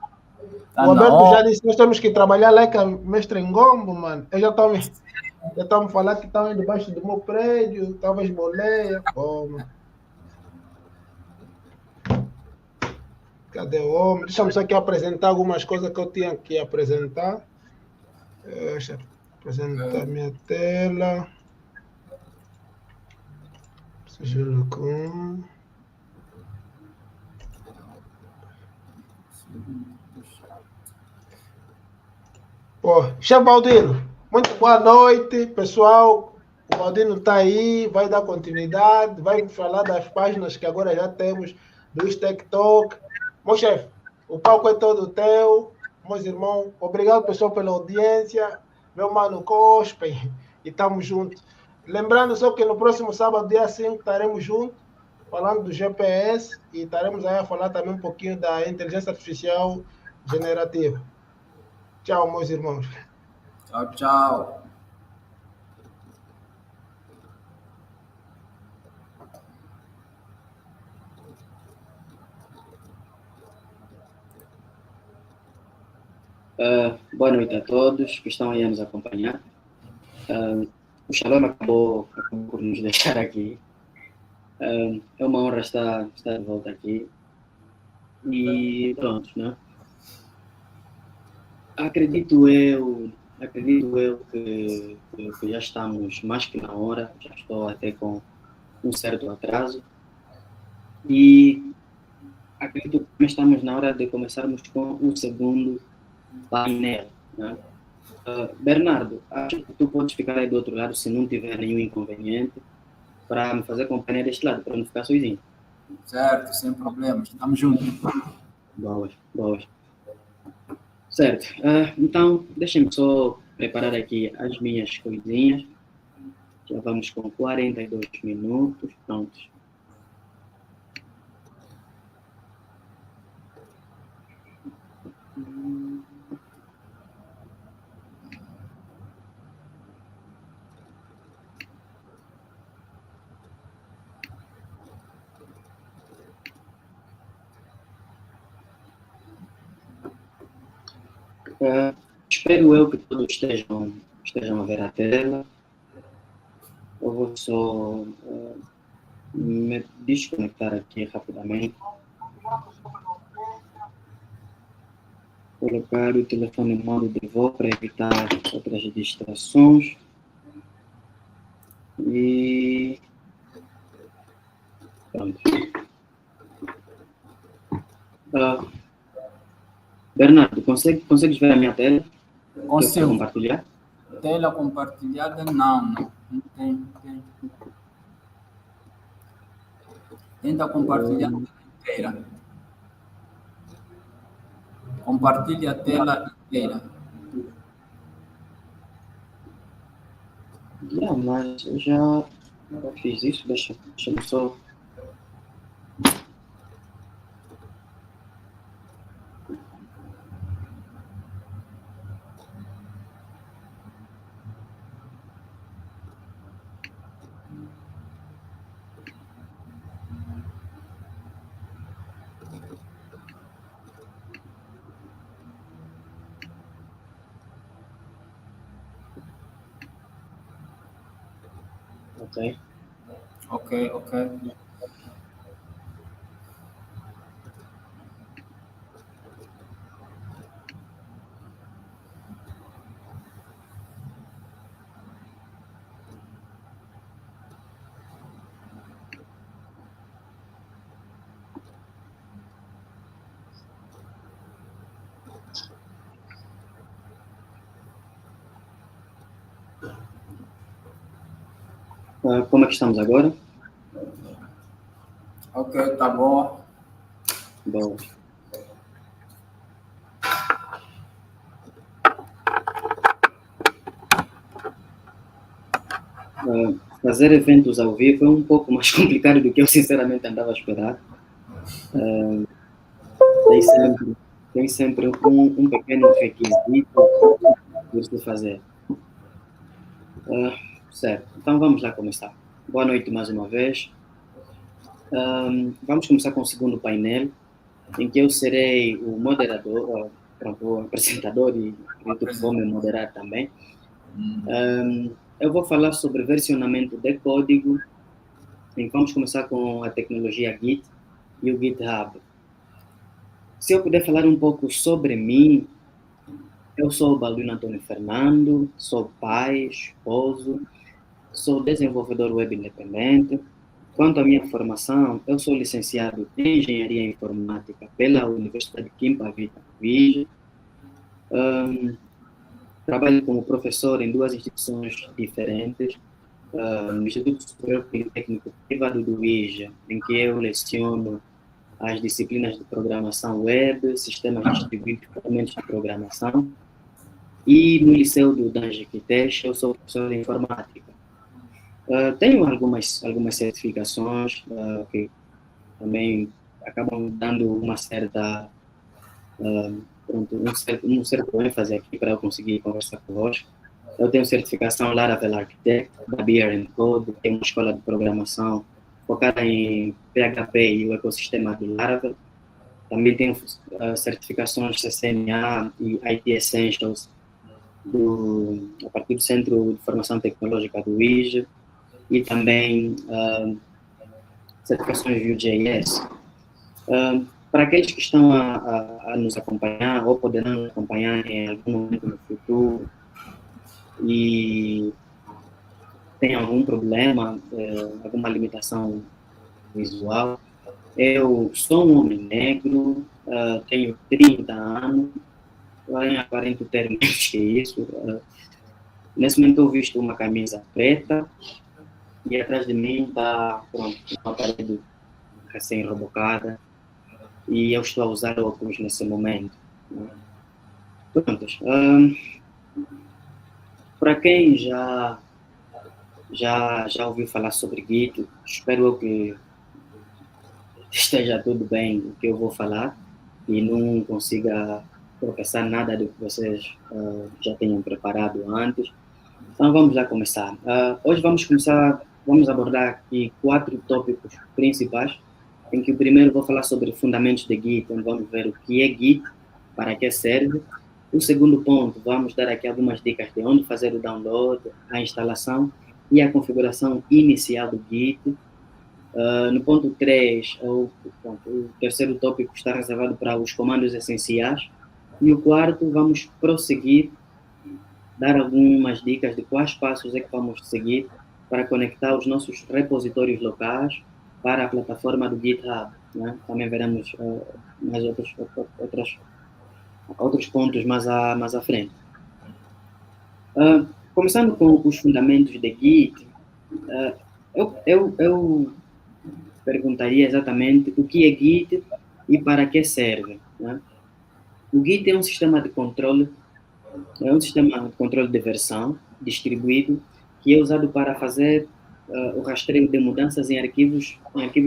Tá O na Alberto já hora. disse que nós temos que trabalhar lá com a mestre Ngombo, mano. Eu já estão falando que estão debaixo do meu prédio, talvez boleia. Pô, mano. Cadê o homem? Deixa-me só aqui apresentar algumas coisas que eu tinha que apresentar. Deixa eu apresentar minha tela. Sigilo com... Pô, chefe Baldino, muito boa noite, pessoal. O Baldino está aí, vai dar continuidade, vai falar das páginas que agora já temos do TikTok. Meu chefe, o palco é todo teu, meus irmãos. Obrigado, pessoal, pela audiência. Meu mano Cospe, e estamos juntos. Lembrando só que no próximo sábado, dia 5, estaremos juntos, falando do GPS e estaremos aí a falar também um pouquinho da inteligência artificial generativa. Tchau, meus irmãos. Tchau, tchau. Boa noite a todos que estão aí a nos acompanhar. O Shalom acabou por nos deixar aqui. É uma honra estar de volta aqui. E pronto, né? Acredito eu que já estamos mais que na hora, já estou até com um certo atraso. E acredito que estamos na hora de começarmos com o segundo painel, né? Bernardo, acho que tu podes ficar aí do outro lado se não tiver nenhum inconveniente para me fazer companhia deste lado, para não ficar sozinho. Certo, sem problemas. Estamos juntos. Boas. Certo. Então, deixem-me só preparar aqui as minhas coisinhas. Já vamos com 42 minutos. Prontos. Espero eu que todos estejam a ver a tela. Eu vou só me desconectar aqui rapidamente. Colocar o telefone em modo de voo para evitar outras distrações. E pronto. Bernardo, consegues ver a minha tela? Consigo. Compartilhar? Tela compartilhada? Não tem. Tenta compartilhar a tela inteira. Compartilha a tela inteira. Mas eu já fiz isso. Deixa eu só... Ok. Como é que estamos agora? Ok, tá bom. Bom. fazer eventos ao vivo é um pouco mais complicado do que eu sinceramente andava a esperar. Tem sempre um pequeno requisito para se fazer. Certo, então vamos lá começar. Boa noite mais uma vez. Vamos começar com o segundo painel, em que eu serei o moderador, o apresentador, e acredito que vou me moderar também. Eu vou falar sobre versionamento de código, e vamos começar com a tecnologia Git e o GitHub. Se eu puder falar um pouco sobre mim, eu sou o Balduino Antônio Fernando, sou pai, esposo, sou desenvolvedor web independente. Quanto à minha formação, eu sou licenciado em Engenharia Informática pela Universidade de Quimpavita, Luís. Trabalho como professor em duas instituições diferentes, no Instituto Superior Politécnico Privado do Luís, em que eu leciono as disciplinas de programação web, sistemas distribuídos e ferramentas de programação, e no Liceu do Danjequitex, eu sou professor de informática. Tenho algumas certificações que também acabam dando uma certa um certo ênfase aqui para eu conseguir conversar convosco. Eu tenho certificação Laravel Architect, da Beer & Code, tenho uma escola de programação focada em PHP e o ecossistema do Laravel. Também tenho certificações CCNA e IT Essentials a partir do Centro de Formação Tecnológica do IGE, e também certificações Vue.js. Para aqueles que estão a nos acompanhar ou poderão nos acompanhar em algum momento no futuro e tem algum problema, alguma limitação visual, eu sou um homem negro, tenho 30 anos, porém aparento ter menos que isso. Nesse momento eu visto uma camisa preta e atrás de mim está uma parede recém-rebocada e eu estou a usar óculos nesse momento. Prontos. Para quem já ouviu falar sobre Git, espero que esteja tudo bem o que eu vou falar e não consiga tropeçar nada do que vocês já tenham preparado antes. Então vamos lá começar. Hoje vamos abordar aqui 4 tópicos principais, em que o primeiro vou falar sobre fundamentos de Git, onde vamos ver o que é Git, para que serve. O segundo ponto, vamos dar aqui algumas dicas de onde fazer o download, a instalação e a configuração inicial do Git. No ponto 3, o terceiro tópico está reservado para os comandos essenciais. E o quarto, vamos prosseguir, dar algumas dicas de quais passos é que vamos seguir para conectar os nossos repositórios locais para a plataforma do GitHub. Né? Também veremos mais outros pontos mais à frente. Começando com os fundamentos de Git, eu perguntaria exatamente o que é Git e para que serve. Né? O Git é um sistema de controle, de versão distribuído que é usado para fazer o rastreio de mudanças em arquivos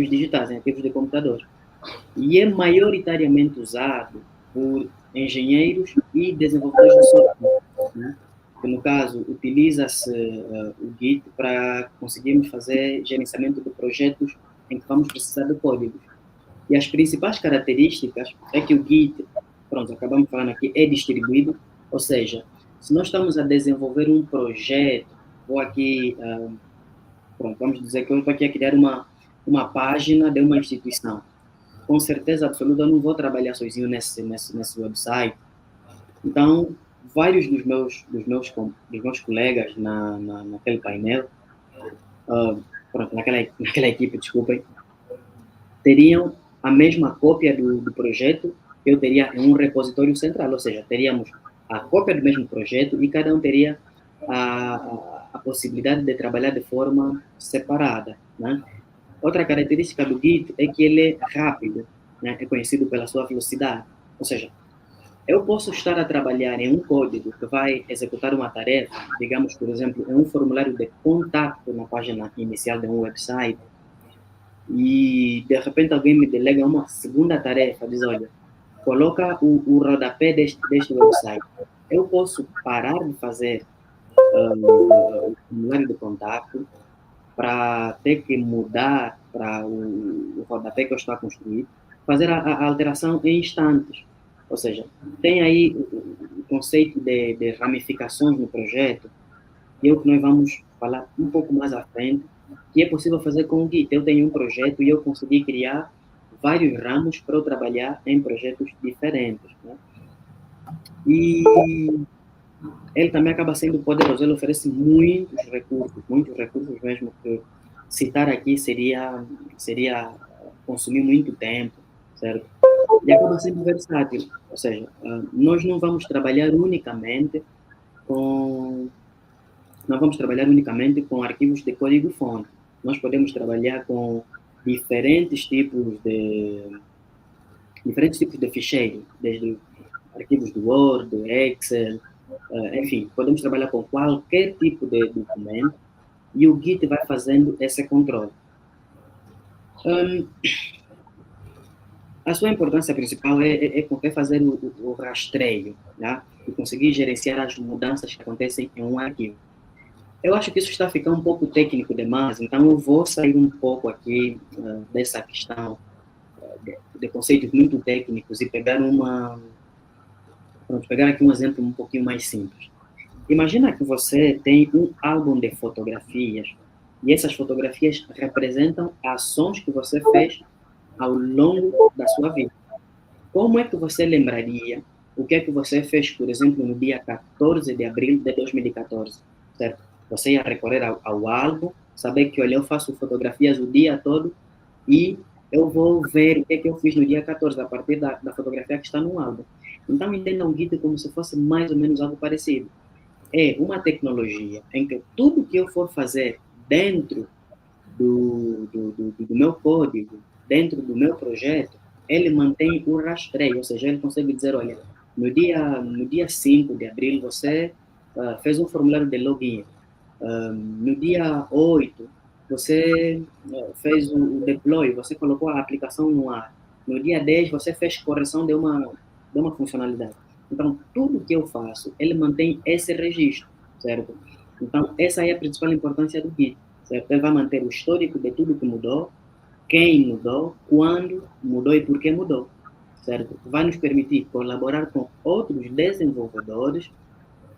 digitais, em arquivos de computador. E é maioritariamente usado por engenheiros e desenvolvedores de software. Né? Que, no caso, utiliza-se o Git para conseguirmos fazer gerenciamento de projetos em que vamos precisar de códigos. E as principais características é que o Git, acabamos falando aqui, é distribuído, ou seja, se nós estamos a desenvolver um projeto, vou aqui, vamos dizer que eu estou aqui a criar uma página de uma instituição. Com certeza absoluta, eu não vou trabalhar sozinho nesse website. Então, vários dos meus colegas naquele painel, naquela equipe, desculpem, teriam a mesma cópia do projeto que eu teria em um repositório central, ou seja, teríamos a cópia do mesmo projeto e cada um teria a possibilidade de trabalhar de forma separada. Né? Outra característica do Git é que ele é rápido, né? É conhecido pela sua velocidade, ou seja, Eu posso estar a trabalhar em um código que vai executar uma tarefa, digamos, por exemplo, em um formulário de contato na página inicial de um website, e de repente alguém me delega uma segunda tarefa, diz, olha, coloca o rodapé deste website. Eu posso parar de fazer o formulário de contato para ter que mudar para o rodapé que eu estou a construir, fazer a alteração em instantes. Ou seja, tem aí o conceito de ramificações no projeto, que é o que nós vamos falar um pouco mais à frente, que é possível fazer com o Git. Eu tenho um projeto e eu consegui criar vários ramos para eu trabalhar em projetos diferentes. Né? E ele também acaba sendo poderoso, ele oferece muitos recursos mesmo, que citar aqui seria consumir muito tempo, certo? E acaba sendo versátil, ou seja, nós com não vamos trabalhar unicamente com arquivos de código-fonte. Nós podemos trabalhar com diferentes tipos de ficheiro, desde arquivos do Word, do Excel, enfim, podemos trabalhar com qualquer tipo de documento e o Git vai fazendo esse controle. A sua importância principal é fazer o rastreio, né? E conseguir gerenciar as mudanças que acontecem em um arquivo. Eu acho que isso está ficando um pouco técnico demais, então eu vou sair um pouco aqui dessa questão de conceitos muito técnicos e pegar aqui um exemplo um pouquinho mais simples. Imagina que você tem um álbum de fotografias e essas fotografias representam ações que você fez ao longo da sua vida. Como é que você lembraria o que é que você fez, por exemplo, no dia 14 de abril de 2014, certo? Você ia recorrer ao álbum, saber que, olha, eu faço fotografias o dia todo e eu vou ver o que é que eu fiz no dia 14, a partir da fotografia que está no álbum. Então, entenda o Git como se fosse mais ou menos algo parecido. É uma tecnologia em que tudo que eu for fazer dentro do meu código, dentro do meu projeto, ele mantém o rastreio, ou seja, ele consegue dizer, olha, no dia 5 de abril você fez um formulário de login, no dia 8 você fez o deploy, você colocou a aplicação no ar, no dia 10 você fez correção de uma funcionalidade. Então, tudo que eu faço, ele mantém esse registro, certo? Então, essa é a principal importância do Git, certo? Ele vai manter o histórico de tudo que mudou, quem mudou, quando mudou e por que mudou, certo? Vai nos permitir colaborar com outros desenvolvedores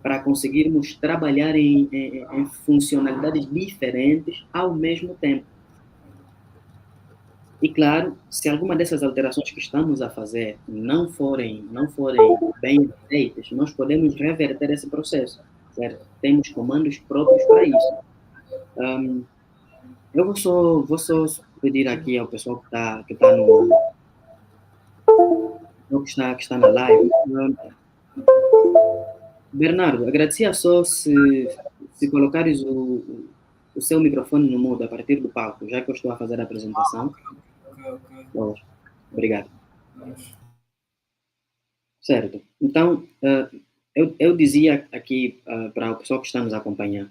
para conseguirmos trabalhar em funcionalidades diferentes ao mesmo tempo. E claro, se alguma dessas alterações que estamos a fazer não forem bem feitas, nós podemos reverter esse processo, certo? Temos comandos próprios para isso. Eu vou só pedir aqui ao pessoal que está na live. Bernardo, agradecia só se colocares o seu microfone no mudo a partir do palco, já que eu estou a fazer a apresentação. Ok. Bom, obrigado. Certo. Então, eu dizia aqui para o pessoal que está nos acompanhando,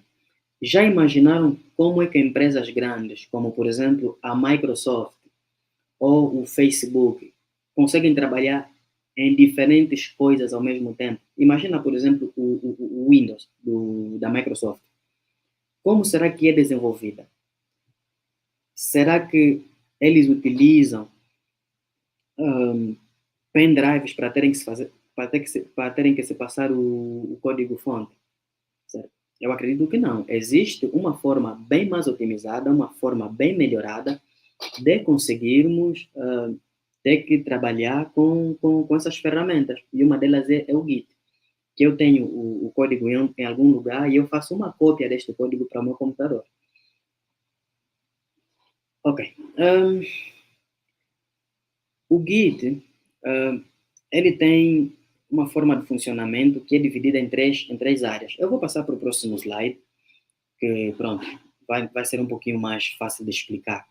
já imaginaram como é que empresas grandes, como por exemplo a Microsoft ou o Facebook, conseguem trabalhar em diferentes coisas ao mesmo tempo? Imagina, por exemplo, o Windows da Microsoft. Como será que é desenvolvida? Será que eles utilizam pendrives para terem que se fazer, para terem que se passar o código-fonte? Certo? Eu acredito que não. Existe uma forma bem mais otimizada, uma forma bem melhorada de conseguirmos ter que trabalhar com essas ferramentas. E uma delas é o Git, que eu tenho o código em algum lugar e eu faço uma cópia deste código para o meu computador. Ok. O Git, ele tem uma forma de funcionamento que é dividida em três áreas. Eu vou passar para o próximo slide, que, pronto, vai ser um pouquinho mais fácil de explicar.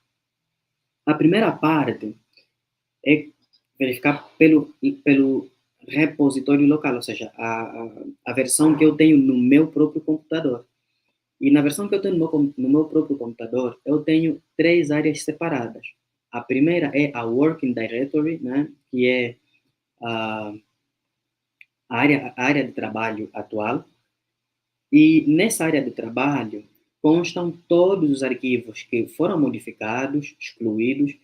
A primeira parte é verificar pelo repositório local, ou seja, a versão que eu tenho no meu próprio computador. E na versão que eu tenho no meu próprio computador, eu tenho 3 áreas separadas. A primeira é a Working Directory, né, que é a área de trabalho atual. E nessa área de trabalho constam todos os arquivos que foram modificados, excluídos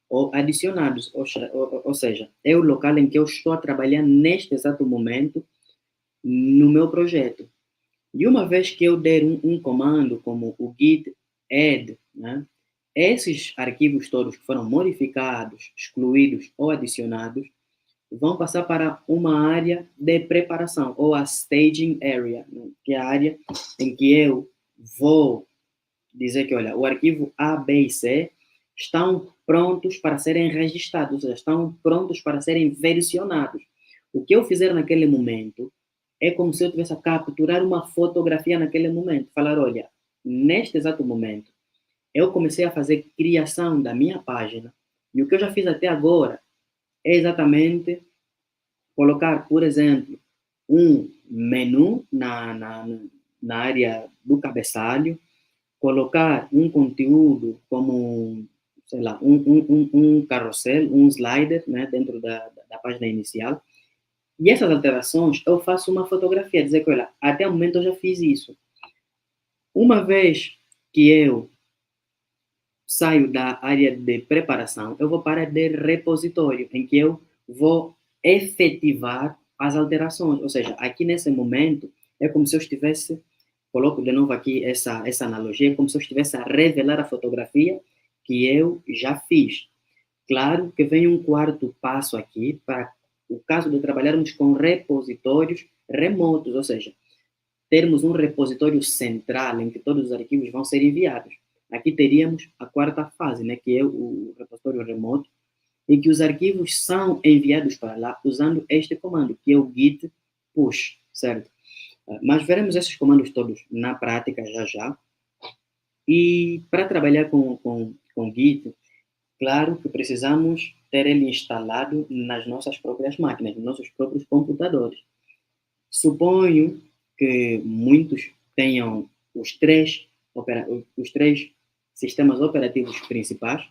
ou adicionados. Ou seja, é o local em que eu estou a trabalhar neste exato momento no meu projeto. E uma vez que eu der um comando como o git add, né, esses arquivos todos que foram modificados, excluídos ou adicionados vão passar para uma área de preparação, ou a staging area, né, que é a área em que eu vou dizer que, olha, o arquivo A, B e C estão prontos para serem registrados, ou seja, estão prontos para serem versionados. O que eu fizer naquele momento é como se eu tivesse a capturar uma fotografia naquele momento. Falar, olha, neste exato momento, eu comecei a fazer criação da minha página, e o que eu já fiz até agora é exatamente colocar, por exemplo, um menu na área do cabeçalho, colocar um conteúdo como, sei lá, um carrossel, um slider, né, dentro da página inicial. E essas alterações, eu faço uma fotografia, dizer que, olha, até o momento eu já fiz isso. Uma vez que eu saio da área de preparação, eu vou para a de repositório, em que eu vou efetivar as alterações. Ou seja, aqui nesse momento, é como se eu estivesse, coloco de novo aqui essa analogia, é como se eu estivesse a revelar a fotografia que eu já fiz. Claro que vem um quarto passo aqui, para o caso de trabalharmos com repositórios remotos, ou seja, termos um repositório central em que todos os arquivos vão ser enviados. Aqui teríamos a quarta fase, né, que é o repositório remoto, em que os arquivos são enviados para lá usando este comando, que é o git push, certo? Mas veremos esses comandos todos na prática já. E para trabalhar com Git, claro que precisamos ter ele instalado nas nossas próprias máquinas, nos nossos próprios computadores. Suponho que muitos tenham os três sistemas operativos principais,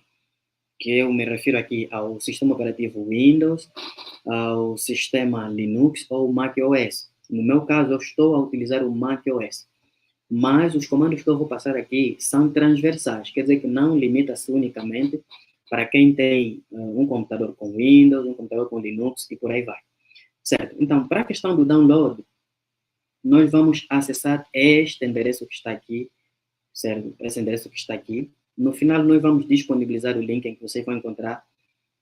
que eu me refiro aqui ao sistema operativo Windows, ao sistema Linux ou macOS. No meu caso, eu estou a utilizar o macOS. Mas os comandos que eu vou passar aqui são transversais, quer dizer que não limita-se unicamente para quem tem um computador com Windows, um computador com Linux e por aí vai. Certo? Então, para a questão do download, nós vamos acessar este endereço que está aqui, certo? Esse endereço que está aqui. No final, nós vamos disponibilizar o link em que vocês vão encontrar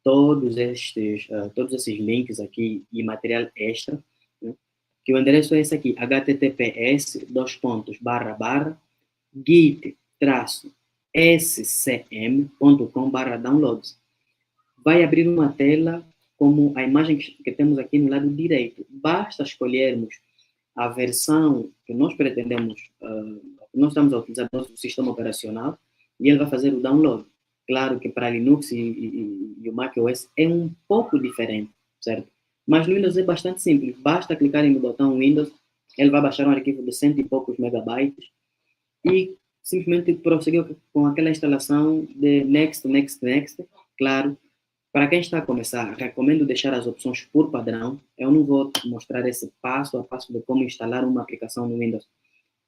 todos esses links aqui e material extra, né? Que o endereço é esse aqui, https://git-scm.com/downloads. Vai abrir uma tela como a imagem que temos aqui no lado direito. Basta escolhermos a versão que nós pretendemos, nós estamos a utilizar no nosso sistema operacional, e ele vai fazer o download. Claro que para Linux e o macOS é um pouco diferente, certo? Mas no Windows é bastante simples. Basta clicar no botão Windows, ele vai baixar um arquivo de 100 e poucos megabytes e simplesmente prosseguir com aquela instalação de next. Claro, para quem está a começar, recomendo deixar as opções por padrão. Eu não vou mostrar esse passo a passo de como instalar uma aplicação no Windows.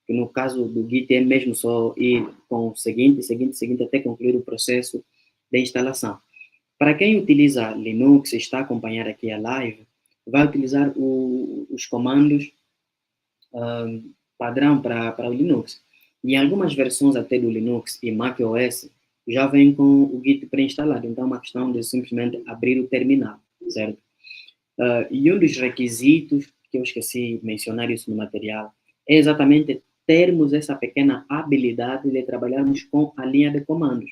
Que no caso do Git é mesmo só ir com o seguinte, até concluir o processo de instalação. Para quem utiliza Linux e está a acompanhar aqui a live, vai utilizar os comandos padrão para o Linux. E algumas versões até do Linux e macOS já vem com o Git pré-instalado. Então é uma questão de simplesmente abrir o terminal, certo? E um dos requisitos, que eu esqueci de mencionar isso no material, é exatamente termos essa pequena habilidade de trabalharmos com a linha de comandos.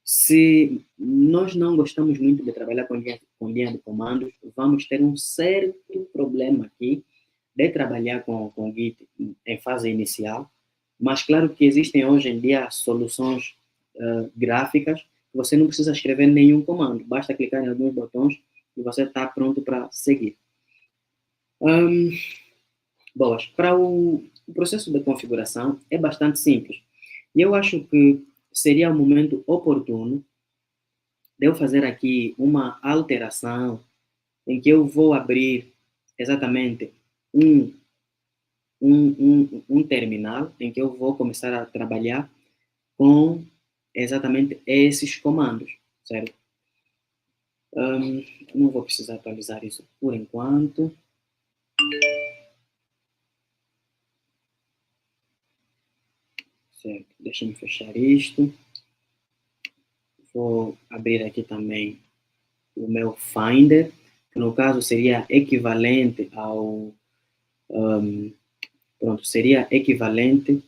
Se nós não gostamos muito de trabalhar com linha de comandos, vamos ter um certo problema aqui de trabalhar com Git em fase inicial, mas claro que existem hoje em dia soluções gráficas que você não precisa escrever nenhum comando, basta clicar em alguns botões e você está pronto para seguir. Boas. Para o processo de configuração é bastante simples. E eu acho que seria o momento oportuno de eu fazer aqui uma alteração em que eu vou abrir exatamente um terminal em que eu vou começar a trabalhar com exatamente esses comandos, certo? Não vou precisar atualizar isso por enquanto. Certo, deixa-me fechar isto. Vou abrir aqui também o meu Finder, que no caso seria equivalente ao... pronto, seria equivalente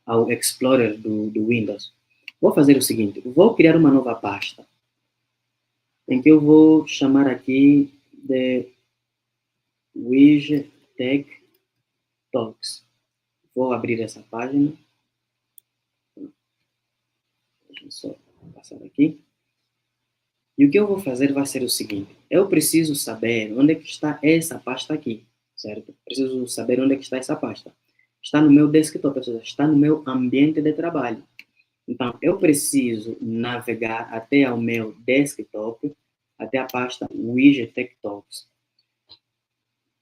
ao Explorer do Windows. Vou fazer o seguinte, vou criar uma nova pasta, em que eu vou chamar aqui de Widget Tech Talks. Vou abrir essa página. Deixa eu só passar aqui. E o que eu vou fazer vai ser o seguinte. Eu preciso saber onde é que está essa pasta aqui, certo? Preciso saber onde é que está essa pasta. Está no meu desktop, ou seja, está no meu ambiente de trabalho. Então, eu preciso navegar até ao meu desktop, até a pasta Widget Tech Talks.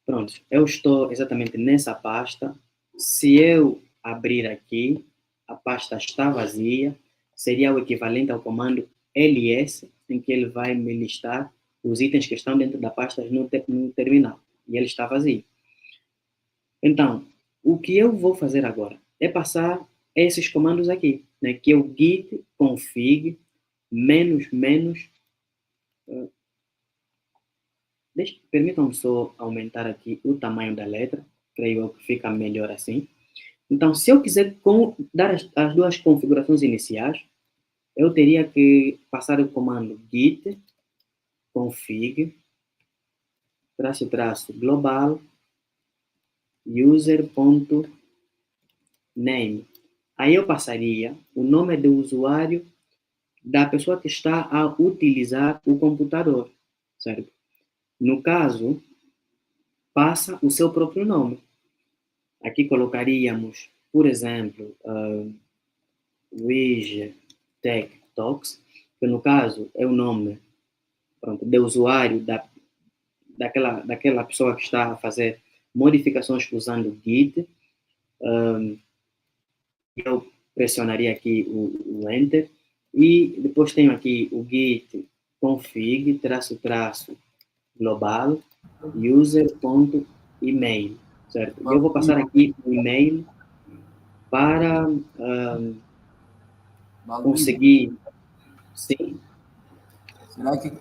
Pronto, eu estou exatamente nessa pasta. Se eu abrir aqui, a pasta está vazia, seria o equivalente ao comando ls, em que ele vai me listar os itens que estão dentro da pasta no terminal, e ele está vazio. Então, o que eu vou fazer agora é passar esses comandos aqui, né, que é o git config permitam só aumentar aqui o tamanho da letra, creio eu que fica melhor assim. Então, se eu quiser dar as duas configurações iniciais, eu teria que passar o comando git config --global user.name. Aí eu passaria o nome do usuário da pessoa que está a utilizar o computador, certo? No caso, passa o seu próprio nome. Aqui colocaríamos, por exemplo, Widget Tech Talks, que no caso é o nome, pronto, do usuário daquela pessoa que está a fazer modificações usando o Git. Eu pressionaria aqui o Enter e depois tenho aqui o git config --global user.email, certo? Eu vou passar aqui o e-mail para conseguir... Sim. Será que...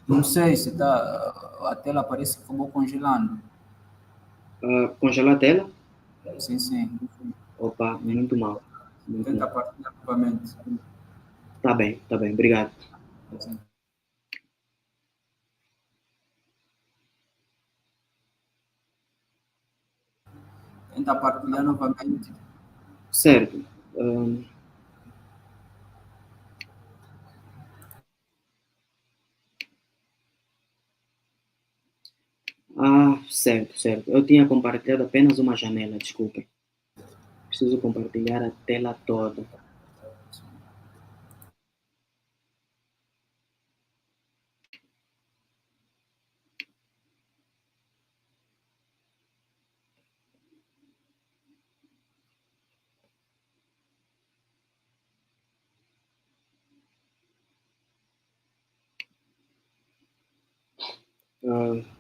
Não sei se a tela parece que acabou congelando. Congelar a tela? Sim, sim. Opa, muito mal. Tenta partilhar novamente. Tá bem, obrigado. Sim. Tenta partilhar novamente. Certo. Certo. Eu tinha compartilhado apenas uma janela, desculpem. Preciso compartilhar a tela toda.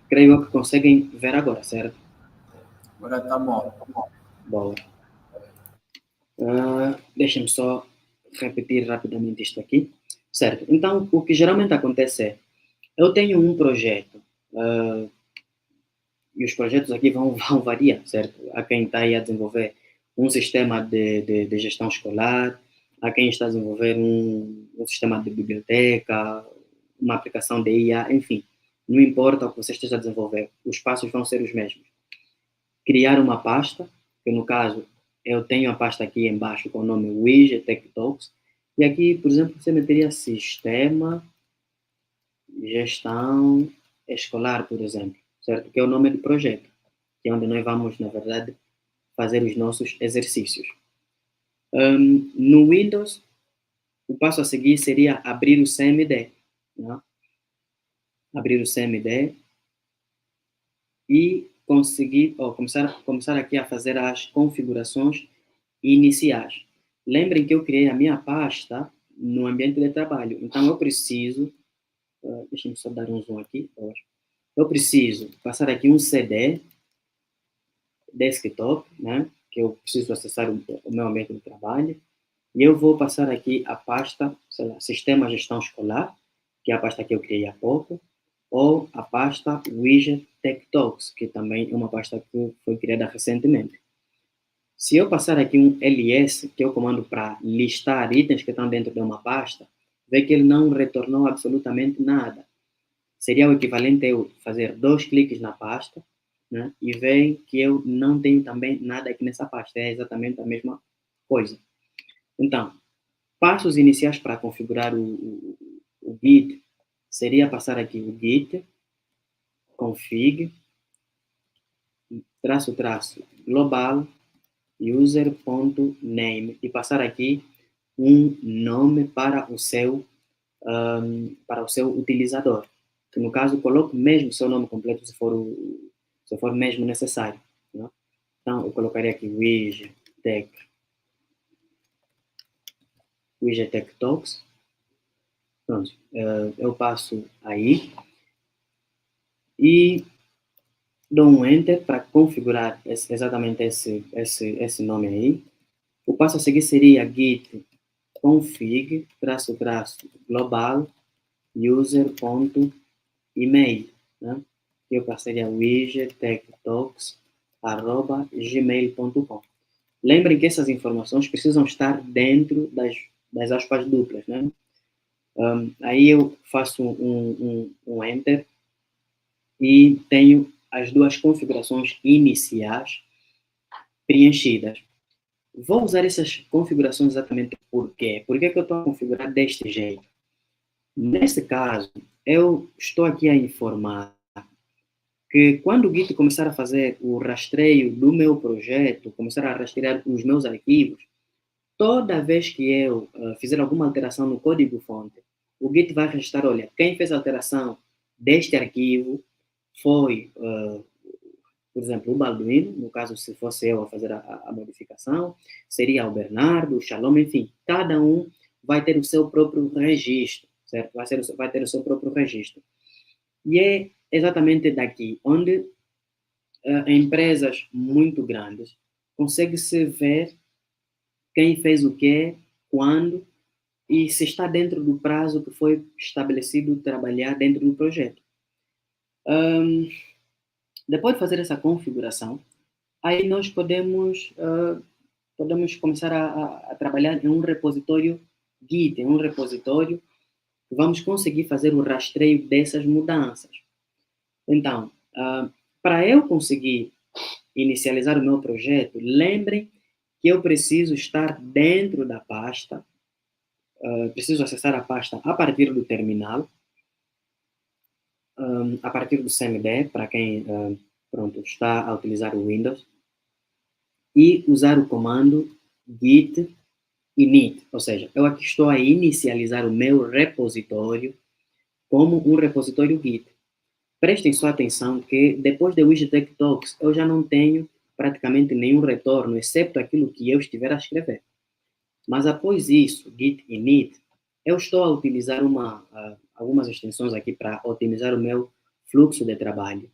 Creio que conseguem ver agora, certo? Agora tá bom. Boa. Deixem-me só repetir rapidamente isto aqui. Certo. Então, o que geralmente acontece é, eu tenho um projeto, e os projetos aqui vão variar, certo? Há quem está aí a desenvolver um sistema de gestão escolar, há quem está a desenvolver um sistema de biblioteca, uma aplicação de IA, enfim. Não importa o que você esteja a desenvolver, os passos vão ser os mesmos. Criar uma pasta, que no caso, eu tenho a pasta aqui embaixo com o nome Widget Tech Talks, e aqui, por exemplo, você meteria sistema, gestão escolar, por exemplo, certo? Que é o nome do projeto, que é onde nós vamos, na verdade, fazer os nossos exercícios. No Windows, o passo a seguir seria abrir o CMD, né? Abrir o CMD e começar aqui a fazer as configurações iniciais. Lembrem que eu criei a minha pasta no ambiente de trabalho, então eu preciso, deixa eu só dar um zoom aqui, eu preciso passar aqui um CD, desktop, né, que eu preciso acessar o meu ambiente de trabalho, e eu vou passar aqui a pasta, sei lá, Sistema Gestão Escolar, que é a pasta que eu criei há pouco, ou a pasta Widget Tech Talks, que também é uma pasta que foi criada recentemente. Se eu passar aqui um ls, que é o comando para listar itens que estão dentro de uma pasta, vê que ele não retornou absolutamente nada. Seria o equivalente a eu fazer 2 cliques na pasta, né, e ver que eu não tenho também nada aqui nessa pasta. É exatamente a mesma coisa. Então, passos iniciais para configurar o Git seria passar aqui o git config -- global user.name e passar aqui um nome para o seu utilizador. Que no caso, coloque mesmo o seu nome completo se for mesmo necessário, né? Então, eu colocaria aqui Widget Tech Talks. Pronto, eu passo aí e dou um Enter para configurar exatamente esse nome aí. O passo a seguir seria git config -- global user.email, né? Eu passaria widgettechtalks@gmail.com. Lembrem que essas informações precisam estar dentro das aspas duplas, né? Aí eu faço um Enter e tenho as 2 configurações iniciais preenchidas. Vou usar essas configurações exatamente por quê? Por que eu estou a configurar deste jeito? Nesse caso, eu estou aqui a informar que quando o Git começar a fazer o rastreio do meu projeto, começar a rastrear os meus arquivos, toda vez que eu fizer alguma alteração no código-fonte, o Git vai registrar, olha, quem fez a alteração deste arquivo foi, por exemplo, o Balduino, no caso, se fosse eu a fazer a modificação, seria o Bernardo, o Shalom, enfim, cada um vai ter o seu próprio registro, certo? Vai ter o seu próprio registro. E é exatamente daqui onde empresas muito grandes consegue-se ver quem fez o quê, quando, e se está dentro do prazo que foi estabelecido trabalhar dentro do projeto. Depois de fazer essa configuração, aí nós podemos começar a trabalhar em um repositório Git, em um repositório que vamos conseguir fazer o rastreio dessas mudanças. Então, para eu conseguir inicializar o meu projeto, lembrem que eu preciso estar dentro da pasta, preciso acessar a pasta a partir do terminal, a partir do CMD, para quem está a utilizar o Windows, e usar o comando git init, ou seja, eu aqui estou a inicializar o meu repositório como um repositório Git. Prestem só atenção que depois de Widget Tech Talks eu já não tenho praticamente nenhum retorno, exceto aquilo que eu estiver a escrever. Mas após isso, git init, eu estou a utilizar algumas extensões aqui para otimizar o meu fluxo de trabalho.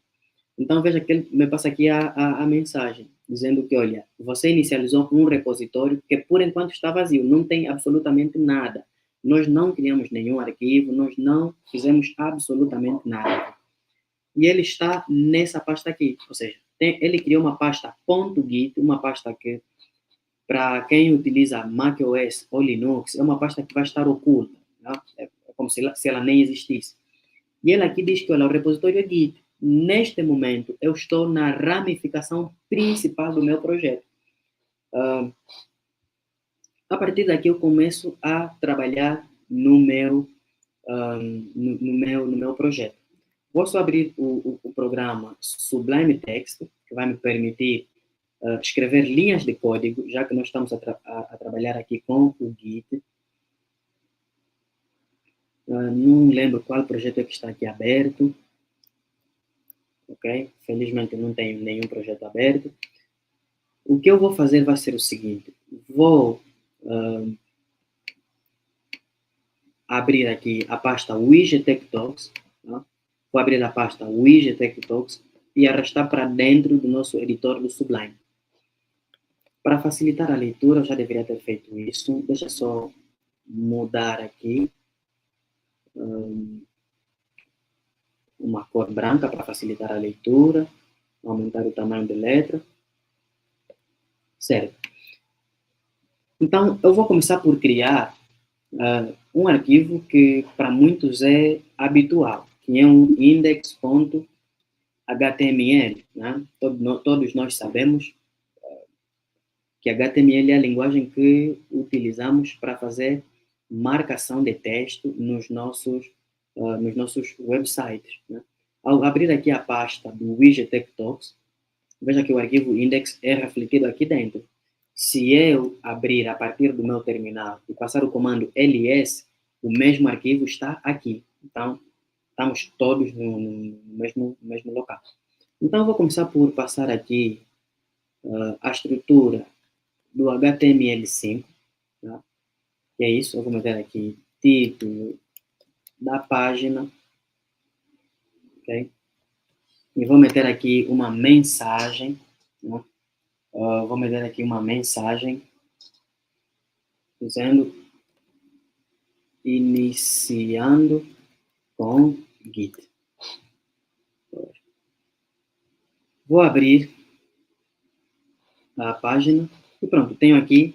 Então veja que ele me passa aqui a mensagem, dizendo que, olha, você inicializou um repositório que por enquanto está vazio, não tem absolutamente nada. Nós não criamos nenhum arquivo, nós não fizemos absolutamente nada. E ele está nessa pasta aqui, ou seja, ele criou uma pasta .git, uma pasta que, para quem utiliza macOS ou Linux, é uma pasta que vai estar oculta, né? É como se ela nem existisse. E ele aqui diz que, olha, o repositório é Git. Neste momento, eu estou na ramificação principal do meu projeto. A partir daqui, eu começo a trabalhar no meu projeto. Vou só abrir o programa Sublime Text, que vai me permitir escrever linhas de código, já que nós estamos a trabalhar aqui com o Git. Não lembro qual projeto é que está aqui aberto. Ok? Felizmente não tenho nenhum projeto aberto. O que eu vou fazer vai ser o seguinte. Vou abrir aqui a pasta Widget Tech Talks. Tá? Vou abrir a pasta Widget Tech Talks e arrastar para dentro do nosso editor do Sublime. Para facilitar a leitura, eu já deveria ter feito isso. Deixa só mudar aqui uma cor branca para facilitar a leitura. Aumentar o tamanho da letra. Certo. Então, eu vou começar por criar um arquivo que para muitos é habitual, que é um index.html. Né? Todos nós sabemos que HTML é a linguagem que utilizamos para fazer marcação de texto nos nossos websites. Né? Ao abrir aqui a pasta do Widget Tech Talks, veja que o arquivo index é refletido aqui dentro. Se eu abrir a partir do meu terminal e passar o comando ls, o mesmo arquivo está aqui. Então, estamos todos no mesmo local. Então, eu vou começar por passar aqui a estrutura do HTML5. Tá? Que é isso, eu vou meter aqui título da página. Ok? E vou meter aqui uma mensagem. Né? Vou meter aqui uma mensagem dizendo iniciando com Git. Vou abrir a página e pronto, tenho aqui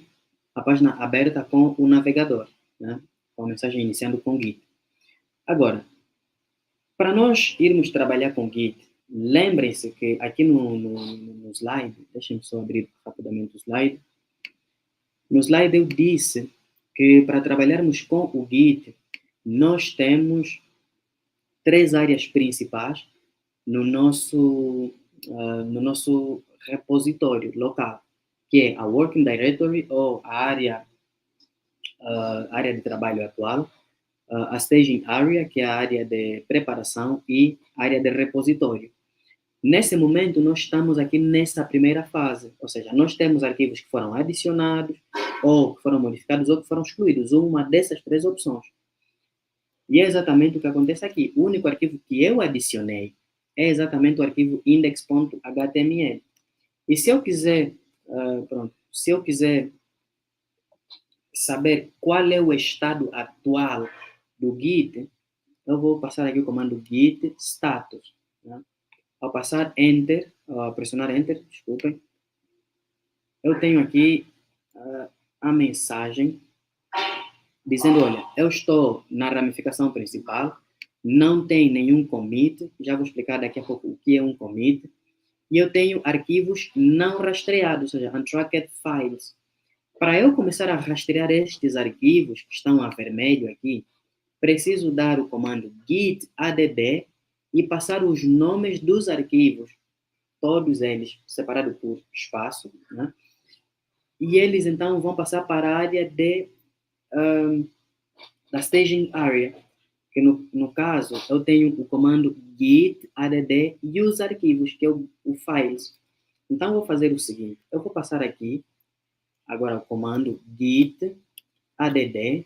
a página aberta com o navegador, né? Com a mensagem iniciando com Git. Agora, para nós irmos trabalhar com Git, lembrem-se que aqui no slide, deixem-me só abrir rapidamente o slide. No slide eu disse que para trabalharmos com o Git, nós temos 3 áreas principais no nosso repositório local, que é a Working Directory, ou a área de trabalho atual, a Staging Area, que é a área de preparação, e a área de repositório. Nesse momento, nós estamos aqui nessa primeira fase, ou seja, nós temos arquivos que foram adicionados, ou que foram modificados, ou que foram excluídos, uma dessas 3 opções. E é exatamente o que acontece aqui. O único arquivo que eu adicionei é exatamente o arquivo index.html. E se eu quiser, se eu quiser saber qual é o estado atual do Git, eu vou passar aqui o comando git status. Né? Ao passar Enter, ao pressionar Enter, desculpem, eu tenho aqui a mensagem dizendo, olha, eu estou na ramificação principal, não tem nenhum commit, já vou explicar daqui a pouco o que é um commit, e eu tenho arquivos não rastreados, ou seja, untracked files. Para eu começar a rastrear estes arquivos, que estão a vermelho aqui, preciso dar o comando git add e passar os nomes dos arquivos, todos eles separados por espaço, né? E eles, então, vão passar para a área da Staging Area, que no caso, eu tenho o comando git add e os arquivos, que é o files. Então, eu vou fazer o seguinte, eu vou passar aqui, agora o comando git add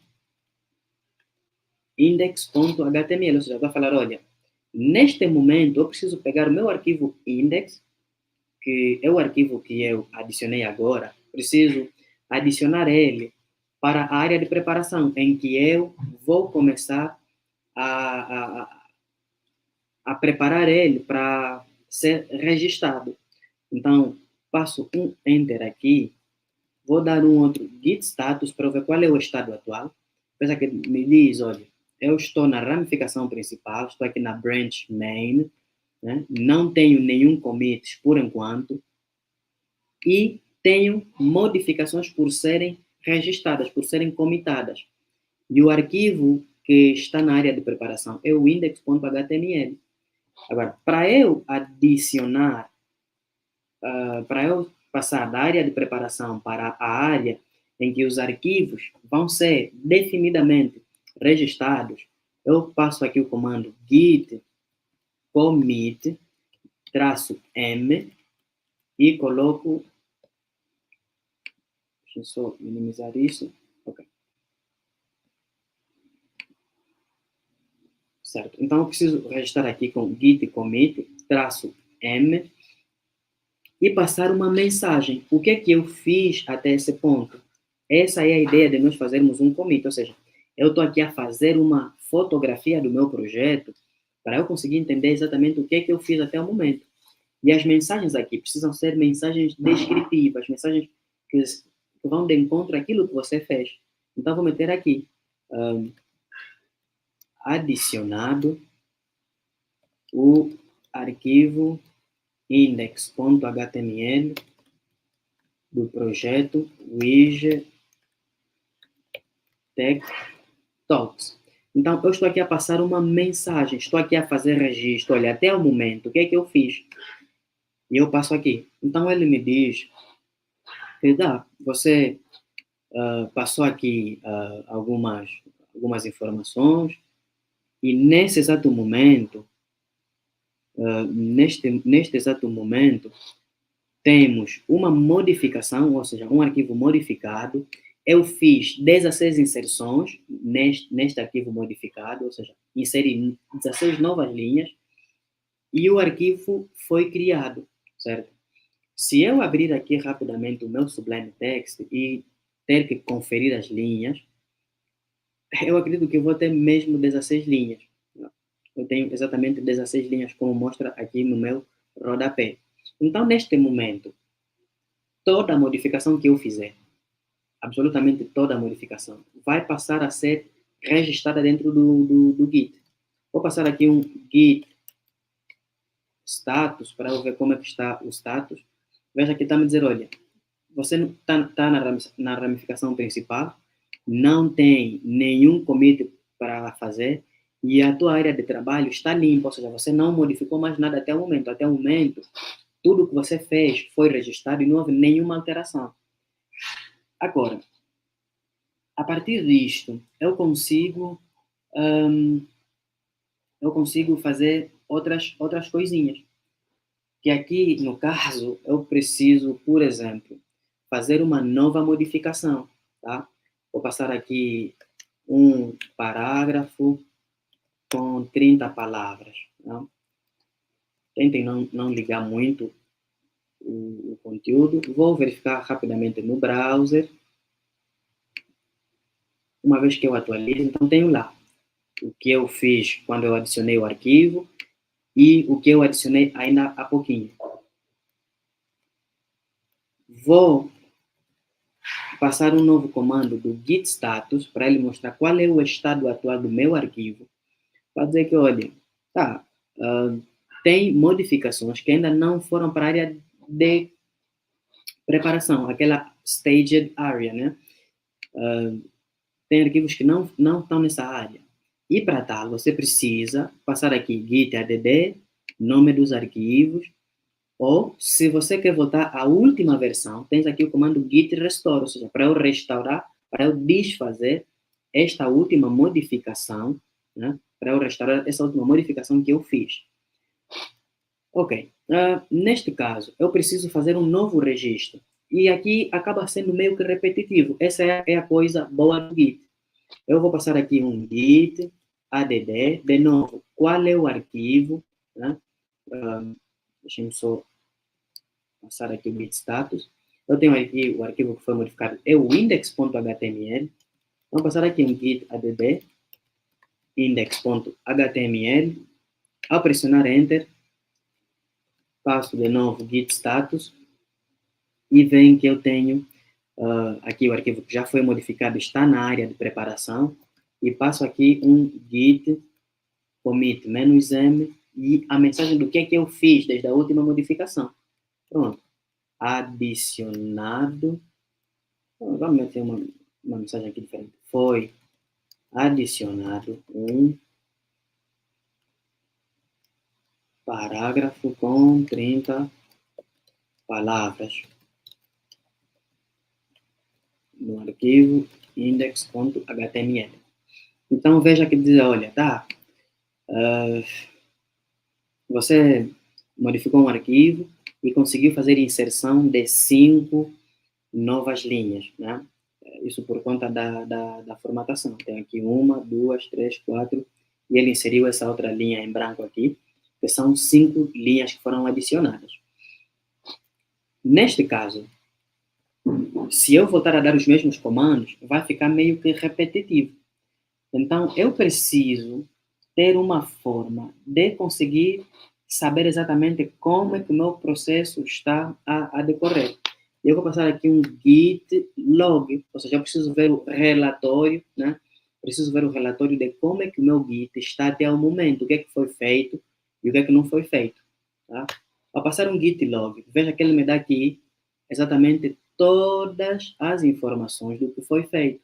index.html, ou seja, eu vou falar, olha, neste momento eu preciso pegar o meu arquivo index, que é o arquivo que eu adicionei agora, preciso adicionar ele para a área de preparação, em que eu vou começar a preparar ele para ser registrado. Então, passo um Enter aqui, vou dar um outro git status para ver qual é o estado atual. Pensa que me diz, olha, eu estou na ramificação principal, estou aqui na branch main, né? Não tenho nenhum commit por enquanto, e tenho modificações por serem registradas, por serem commitadas. E o arquivo que está na área de preparação é o index.html. Agora, para eu adicionar, para eu passar da área de preparação para a área em que os arquivos vão ser definidamente registrados, eu passo aqui o comando git commit -m e coloco, deixa eu só minimizar isso, ok. Certo, então eu preciso registrar aqui com git commit -m e passar uma mensagem. O que é que eu fiz até esse ponto? Essa é a ideia de nós fazermos um commit, ou seja, eu estou aqui a fazer uma fotografia do meu projeto para eu conseguir entender exatamente o que é que eu fiz até o momento. E as mensagens aqui precisam ser mensagens descritivas, mensagens que vão de encontro àquilo que você fez. Então, vou meter aqui, adicionado o arquivo index.html do projeto Widget Tech Talks. Então, eu estou aqui a passar uma mensagem, estou aqui a fazer registro, olha, até o momento, o que é que eu fiz? E eu passo aqui. Então, ele me diz, você passou aqui algumas informações e nesse exato momento, neste exato momento, temos uma modificação, ou seja, um arquivo modificado. Eu fiz 16 inserções neste arquivo modificado, ou seja, inseri 16 novas linhas e o arquivo foi criado, certo? Se eu abrir aqui rapidamente o meu Sublime Text e ter que conferir as linhas, eu acredito que eu vou ter mesmo 16 linhas. Eu tenho exatamente 16 linhas, como mostra aqui no meu rodapé. Então, neste momento, toda a modificação que eu fizer, absolutamente toda a modificação, vai passar a ser registrada dentro do Git. Vou passar aqui um Git status para eu ver como é que está o status. Veja que está me dizer, olha, você está na ramificação principal, não tem nenhum commit para fazer e a tua área de trabalho está limpa, ou seja, você não modificou mais nada até o momento. Até o momento, tudo que você fez foi registrado e não houve nenhuma alteração. Agora, a partir disto, eu consigo fazer outras coisinhas. Que aqui, no caso, eu preciso, por exemplo, fazer uma nova modificação, tá? Vou passar aqui um parágrafo com 30 palavras. Tá? Tentem não ligar muito o conteúdo. Vou verificar rapidamente no browser. Uma vez que eu atualizo, então tenho lá o que eu fiz quando eu adicionei o arquivo e o que eu adicionei ainda há pouquinho. Vou passar um novo comando do git status para ele mostrar qual é o estado atual do meu arquivo. Para dizer que, olha, tem modificações que ainda não foram para a área de preparação, aquela staged area, né? Tem arquivos que não estão nessa área. E para tal, você precisa passar aqui git add, nome dos arquivos, ou se você quer voltar à última versão, tens aqui o comando git restore, ou seja, para eu restaurar, para eu desfazer esta última modificação, né? Para eu restaurar essa última modificação que eu fiz. Ok, neste caso, eu preciso fazer um novo registro. E aqui acaba sendo meio que repetitivo. Essa é a coisa boa do Git. Eu vou passar aqui um git add, de novo, qual é o arquivo, né? Deixa eu só passar aqui o git status. Eu tenho aqui o arquivo que foi modificado, é o index.html. Vou passar aqui um git add, index.html. Ao pressionar enter, passo de novo git status e vem que eu tenho aqui o arquivo que já foi modificado, está na área de preparação, e passo aqui um git commit -m e a mensagem do que é que eu fiz desde a última modificação. Pronto. Adicionado. Vamos meter uma mensagem aqui diferente. Foi adicionado um parágrafo com 30 palavras no arquivo index.html. Então, veja que diz, olha, tá, você modificou um arquivo e conseguiu fazer inserção de 5 novas linhas, né? Isso por conta da formatação. Tem aqui 1, 2, 3, 4, e ele inseriu essa outra linha em branco aqui, que são 5 linhas que foram adicionadas. Neste caso, se eu voltar a dar os mesmos comandos, vai ficar meio que repetitivo. Então, eu preciso ter uma forma de conseguir saber exatamente como é que o meu processo está a decorrer. Eu vou passar aqui um git log, ou seja, eu preciso ver o relatório, né? Preciso ver o relatório de como é que o meu git está até o momento, o que é que foi feito e o que é que não foi feito. Tá? Ao passar um git log, veja que ele me dá aqui exatamente todas as informações do que foi feito.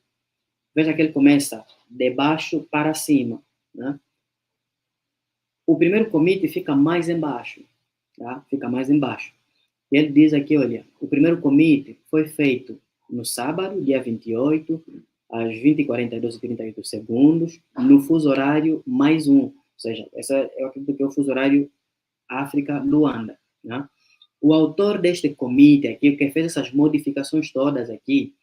Veja que ele começa de baixo para cima, né? O primeiro commit fica mais embaixo, tá? Fica mais embaixo. E ele diz aqui, olha, o primeiro commit foi feito no sábado, dia 28, às 20h42:38 segundos, no fuso horário mais 1. Ou seja, eu acredito que é o fuso horário África-Luanda, né? O autor deste commit aqui, que fez essas modificações todas aqui,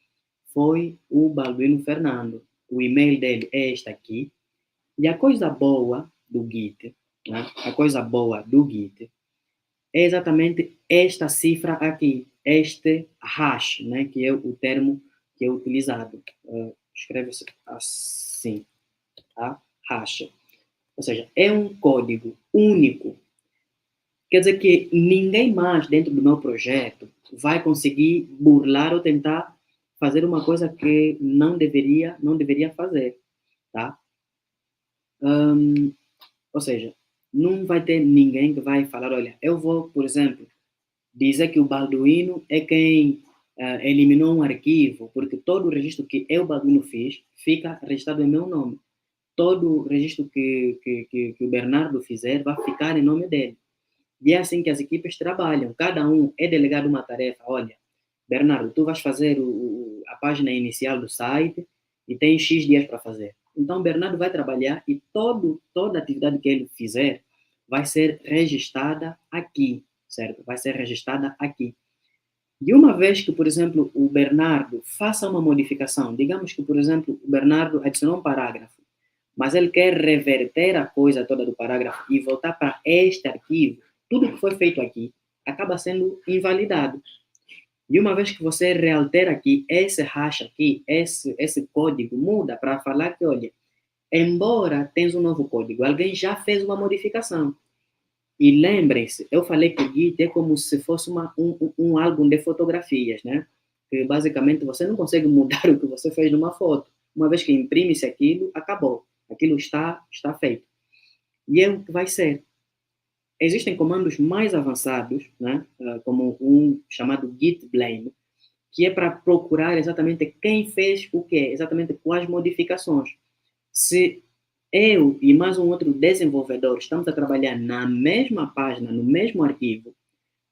foi o Balduino Fernando. O e-mail dele é este aqui. E a coisa boa do Git, né? A coisa boa do Git é exatamente esta cifra aqui, este hash, né? Que é o termo que é utilizado. Escreve-se assim, tá? Hash. Ou seja, é um código único. Quer dizer que ninguém mais dentro do meu projeto vai conseguir burlar ou tentar fazer uma coisa que não deveria fazer, tá? Ou seja, não vai ter ninguém que vai falar, olha, eu vou, por exemplo, dizer que o Balduino é quem eliminou um arquivo, porque todo o registro que eu, Balduino, fiz, fica registrado em meu nome. Todo o registro que o Bernardo fizer vai ficar em nome dele. E é assim que as equipes trabalham. Cada um é delegado uma tarefa. Olha, Bernardo, tu vais fazer a página inicial do site e tem X dias para fazer. Então, Bernardo vai trabalhar e toda atividade que ele fizer vai ser registrada aqui, certo? Vai ser registrada aqui. E uma vez que, por exemplo, o Bernardo faça uma modificação, digamos que, por exemplo, o Bernardo adicionou um parágrafo, mas ele quer reverter a coisa toda do parágrafo e voltar para este arquivo, tudo que foi feito aqui acaba sendo invalidado. E uma vez que você realtera aqui, esse hash aqui, esse código muda para falar que, olha, embora tenha um novo código, alguém já fez uma modificação. E lembrem-se, eu falei que o Git é como se fosse um álbum de fotografias, né? Que basicamente você não consegue mudar o que você fez numa foto. Uma vez que imprime-se aquilo, acabou. Aquilo está feito. E é o que vai ser. Existem comandos mais avançados, né? Como um chamado git blame, que é para procurar exatamente quem fez o quê, exatamente quais modificações. Se eu e mais um outro desenvolvedor estamos a trabalhar na mesma página, no mesmo arquivo,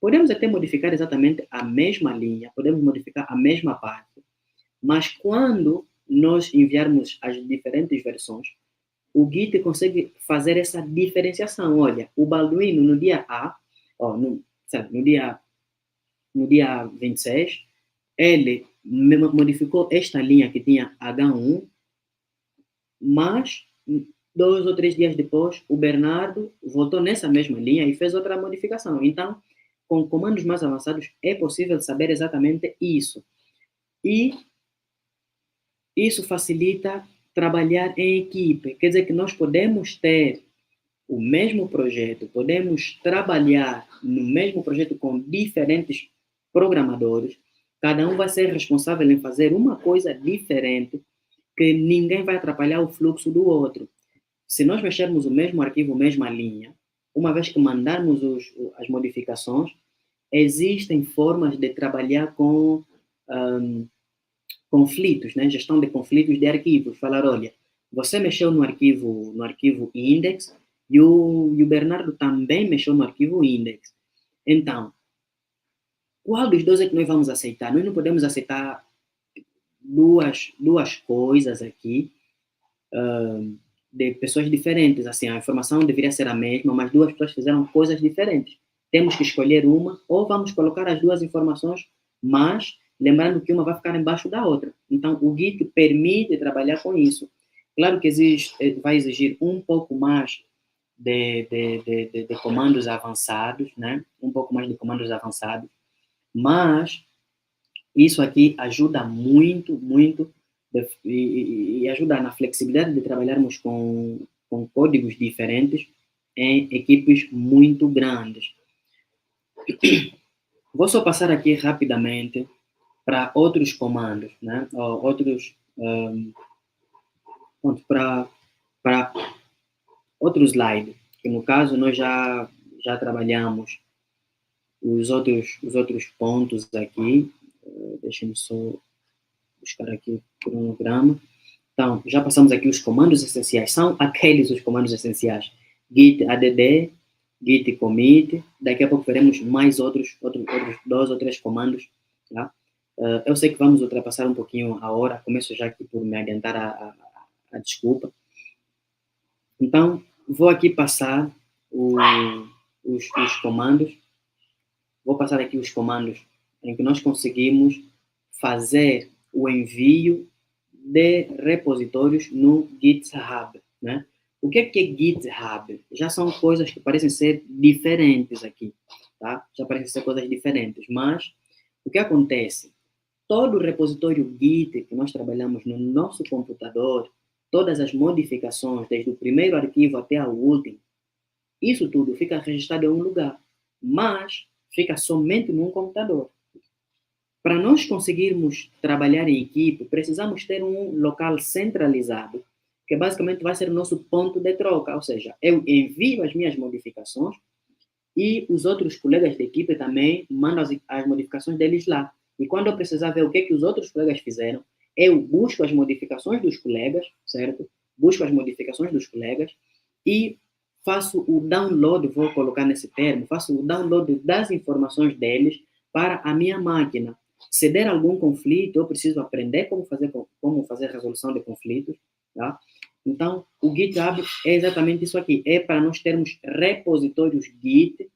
podemos até modificar exatamente a mesma linha, podemos modificar a mesma parte, mas quando nós enviarmos as diferentes versões, o Git consegue fazer essa diferenciação. Olha, o Balduino no dia A, no dia 26, ele modificou esta linha que tinha H1, mas 2 ou 3 dias depois, o Bernardo voltou nessa mesma linha e fez outra modificação. Então, com comandos mais avançados, é possível saber exatamente isso. E isso facilita trabalhar em equipe. Quer dizer que nós podemos ter o mesmo projeto, podemos trabalhar no mesmo projeto com diferentes programadores. Cada um vai ser responsável em fazer uma coisa diferente, que ninguém vai atrapalhar o fluxo do outro. Se nós mexermos o mesmo arquivo, mesma linha, uma vez que mandarmos as modificações, existem formas de trabalhar com conflitos, né? Gestão de conflitos de arquivos. Falar, olha, você mexeu no arquivo index E o Bernardo também mexeu no arquivo index. Então, qual dos dois é que nós vamos aceitar? Nós não podemos aceitar duas coisas aqui de pessoas diferentes. Assim, a informação deveria ser a mesma, mas duas pessoas fizeram coisas diferentes. Temos que escolher uma, ou vamos colocar as duas informações, mas lembrando que uma vai ficar embaixo da outra. Então, o Git permite trabalhar com isso. Claro que vai exigir um pouco mais de comandos avançados, né? Um pouco mais de comandos avançados, mas isso aqui ajuda muito, muito, e ajuda na flexibilidade de trabalharmos com códigos diferentes em equipes muito grandes. Vou só passar aqui rapidamente para outros comandos, né? Para outro slide, que no caso nós já trabalhamos os outros pontos aqui. Deixa-me só buscar aqui o cronograma. Então, já passamos aqui os comandos essenciais. São aqueles os comandos essenciais. Git add, git commit. Daqui a pouco veremos mais outros 2 ou 3 comandos. Tá? Eu sei que vamos ultrapassar um pouquinho a hora. Começo já aqui por me adiantar a desculpa. Então, vou aqui passar os comandos. Vou passar aqui os comandos em que nós conseguimos fazer o envio de repositórios no GitHub, né? O que é GitHub? Já são coisas que parecem ser diferentes aqui, tá? Já parecem ser coisas diferentes, mas o que acontece? Todo o repositório Git que nós trabalhamos no nosso computador, todas as modificações, desde o primeiro arquivo até o último, isso tudo fica registrado em um lugar, mas fica somente num computador. Para nós conseguirmos trabalhar em equipe, precisamos ter um local centralizado, que basicamente vai ser o nosso ponto de troca, ou seja, eu envio as minhas modificações e os outros colegas de equipe também mandam as modificações deles lá. E quando eu precisar ver o que os outros colegas fizeram, eu busco as modificações dos colegas, certo? Busco as modificações dos colegas e faço o download, vou colocar nesse termo, faço o download das informações deles para a minha máquina. Se der algum conflito, eu preciso aprender como fazer resolução de conflitos, tá? Então, o GitHub é exatamente isso aqui. É para nós termos repositórios Git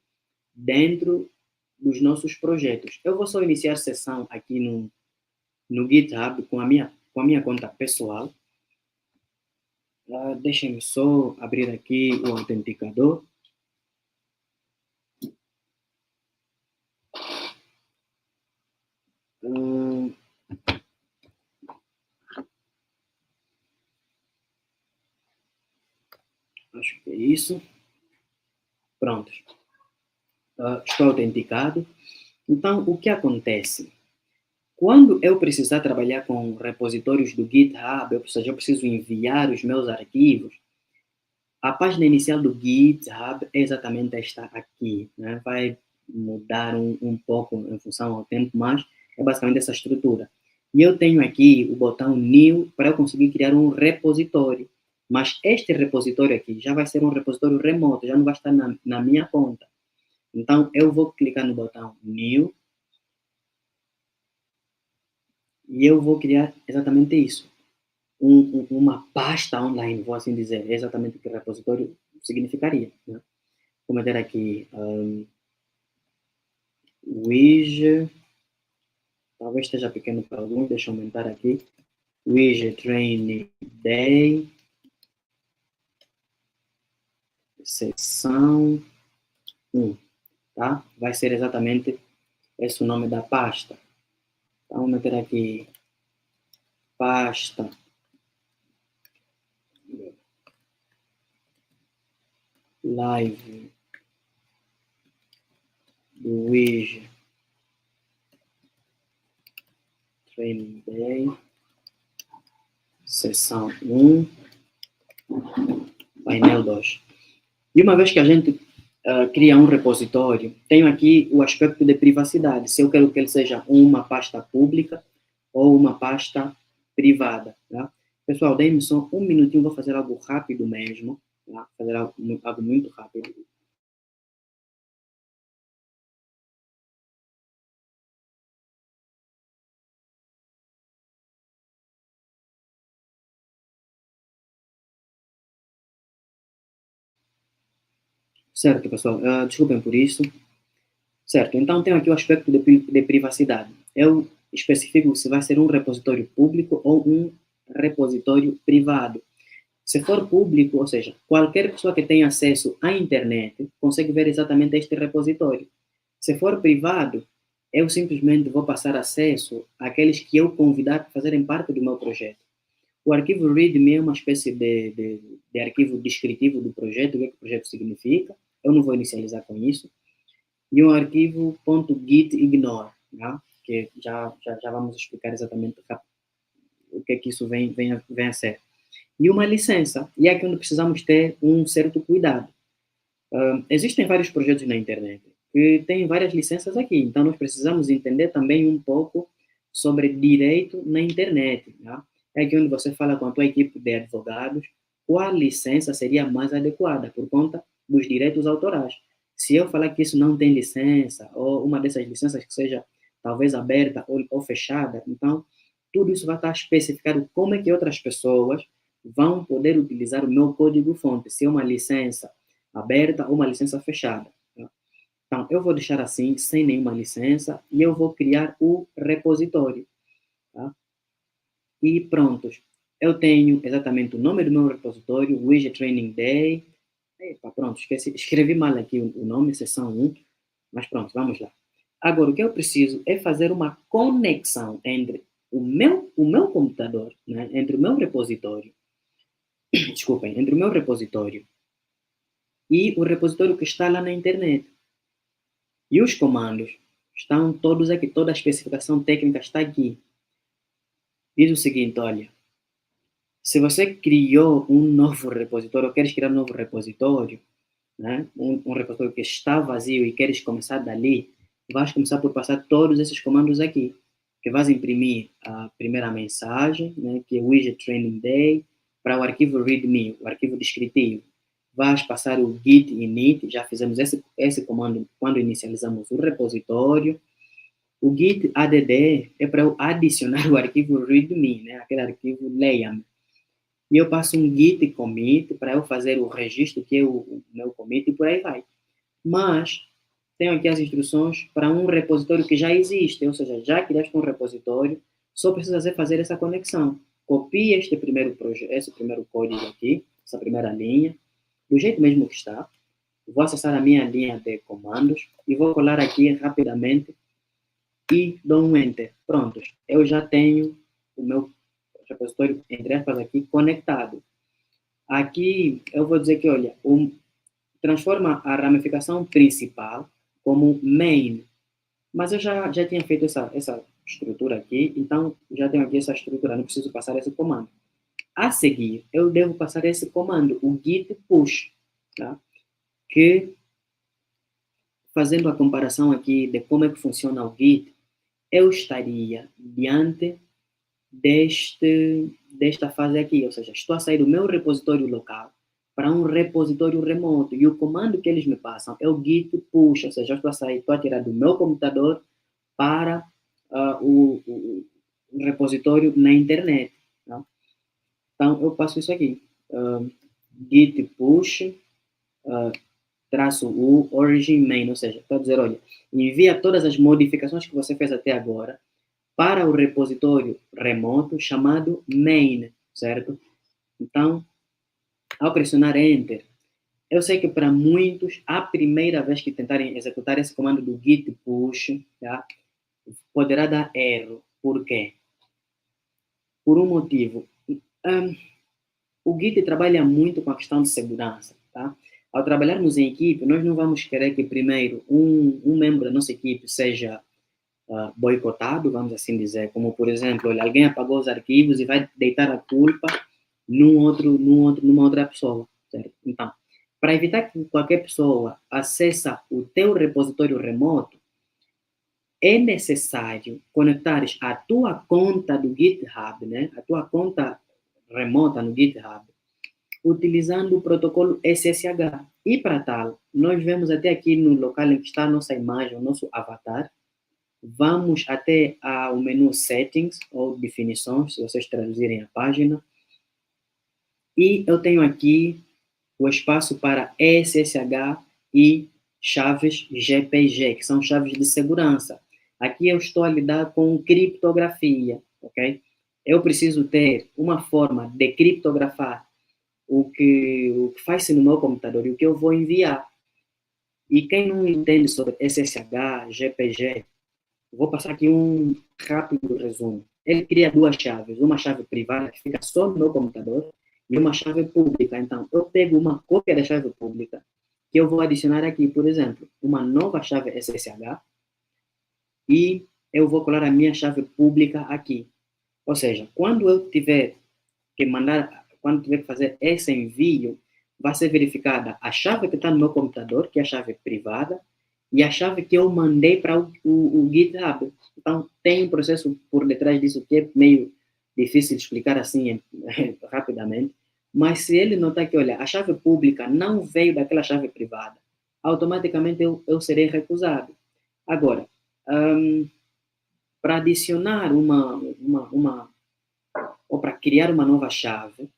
dentro dos nossos projetos. Eu vou só iniciar sessão aqui no GitHub com a minha conta pessoal. Deixem-me só abrir aqui o autenticador. Acho que é isso. Pronto. Estou autenticado. Então, o que acontece? Quando eu precisar trabalhar com repositórios do GitHub, eu preciso enviar os meus arquivos, a página inicial do GitHub é exatamente esta aqui, né? Vai mudar um pouco em função ao tempo, mas é basicamente essa estrutura. E eu tenho aqui o botão New para eu conseguir criar um repositório. Mas este repositório aqui já vai ser um repositório remoto, já não vai estar na minha conta. Então, eu vou clicar no botão New e eu vou criar exatamente isso. Uma pasta online, vou assim dizer, exatamente o que o repositório significaria. Né? Vou meter aqui widget, talvez esteja pequeno para alguns, deixa eu aumentar aqui, widget training day, seção 1, tá? Vai ser exatamente esse o nome da pasta. Então, vou meter aqui pasta live do widget training day, seção 1, painel 2. E uma vez que a gente cria um repositório, tenho aqui o aspecto de privacidade, se eu quero que ele seja uma pasta pública ou uma pasta privada. Tá? Pessoal, deem-me só um minutinho, vou fazer algo rápido mesmo. tá? Fazer algo muito rápido. Certo, pessoal. Desculpem por isso. Certo, então tem aqui o aspecto de privacidade. Eu especifico se vai ser um repositório público ou um repositório privado. Se for público, ou seja, qualquer pessoa que tenha acesso à internet consegue ver exatamente este repositório. Se for privado, eu simplesmente vou passar acesso àqueles que eu convidar para fazerem parte do meu projeto. O arquivo README é uma espécie de arquivo descritivo do projeto, o que o projeto significa. Eu não vou inicializar com isso. E um arquivo .gitignore, né? Que já vamos explicar exatamente o que é que isso vem a ser. E uma licença, e é aqui onde precisamos ter um certo cuidado. Existem vários projetos na internet que têm várias licenças aqui, então nós precisamos entender também um pouco sobre direito na internet. Né? É aqui onde você fala com a tua equipe de advogados qual licença seria mais adequada por conta dos direitos autorais. Se eu falar que isso não tem licença, ou uma dessas licenças que seja talvez aberta ou fechada, então tudo isso vai estar especificado como é que outras pessoas vão poder utilizar o meu código-fonte, se é uma licença aberta ou uma licença fechada. Tá? Então, eu vou deixar assim, sem nenhuma licença, e eu vou criar o repositório. Tá? E prontos. Eu tenho exatamente o nome do meu repositório, Widget Training Day. Epa, pronto, escrevi mal aqui o nome, seção 1, mas pronto, vamos lá. Agora, o que eu preciso é fazer uma conexão entre o meu computador, né, entre o meu repositório, desculpem, entre o meu repositório e o repositório que está lá na internet. E os comandos estão todos aqui, toda a especificação técnica está aqui. Diz o seguinte, olha, se você criou um novo repositório, ou queres criar um novo repositório, né, um repositório que está vazio e queres começar dali, vais começar por passar todos esses comandos aqui, que vais imprimir a primeira mensagem, né, que é o Widget Training Day, para o arquivo README, o arquivo descritivo. Vais passar o git init, já fizemos esse comando quando inicializamos o repositório. O git add é para eu adicionar o arquivo readme, né, aquele arquivo leia-me. E eu passo um git commit para eu fazer o registro, que é o meu commit, e por aí vai. Mas tenho aqui as instruções para um repositório que já existe, ou seja, já criaste um repositório, só precisa fazer essa conexão. Copie esse primeiro código aqui, essa primeira linha, do jeito mesmo que está. Vou acessar a minha linha de comandos e vou colar aqui rapidamente e dou um Enter. Pronto, eu já tenho o meu repositório, entre aspas, aqui conectado. Aqui eu vou dizer que, olha, transforma a ramificação principal como main. Mas eu já tinha feito essa estrutura aqui, então já tenho aqui essa estrutura, não preciso passar esse comando. A seguir, eu devo passar esse comando, o git push, tá? Que, fazendo a comparação aqui de como é que funciona o git, eu estaria diante desta fase aqui, ou seja, estou a sair do meu repositório local para um repositório remoto, e o comando que eles me passam é o git push, ou seja, estou a tirar do meu computador para o repositório na internet. Tá? Então, eu passo isso aqui, git push, traço o origin main, ou seja, estou a dizer, olha, envia todas as modificações que você fez até agora para o repositório remoto chamado main, certo? Então, ao pressionar Enter, eu sei que para muitos, a primeira vez que tentarem executar esse comando do git push, tá, poderá dar erro. Por quê? Por um motivo. O Git trabalha muito com a questão de segurança. Tá? Ao trabalharmos em equipe, nós não vamos querer que primeiro um membro da nossa equipe seja boicotado, vamos assim dizer, como por exemplo, olha, alguém apagou os arquivos e vai deitar a culpa numa outra pessoa. Certo? Então, para evitar que qualquer pessoa acesse o teu repositório remoto, é necessário conectares a tua conta do GitHub, né? A tua conta remota no GitHub, utilizando o protocolo SSH. E para tal, nós vemos até aqui no local em que está a nossa imagem, o nosso avatar, vamos até ao menu Settings ou Definições, se vocês traduzirem a página, e eu tenho aqui o espaço para SSH e chaves GPG, que são chaves de segurança. Aqui eu estou a lidar com criptografia, ok? Eu preciso ter uma forma de criptografar o que faz-se no meu computador e o que eu vou enviar. E quem não entende sobre SSH, GPG, vou passar aqui um rápido resumo. Ele cria duas chaves, uma chave privada que fica só no meu computador e uma chave pública. Então, eu pego uma cópia da chave pública que eu vou adicionar aqui, por exemplo, uma nova chave SSH e eu vou colar a minha chave pública aqui. Ou seja, quando eu tiver que fazer esse envio, vai ser verificada a chave que está no meu computador, que é a chave privada, e a chave que eu mandei para o GitHub. Então, tem um processo por detrás disso que é meio difícil de explicar assim rapidamente, mas se ele notar que, olha, a chave pública não veio daquela chave privada, automaticamente eu serei recusado. Agora, para adicionar ou para criar uma nova chave,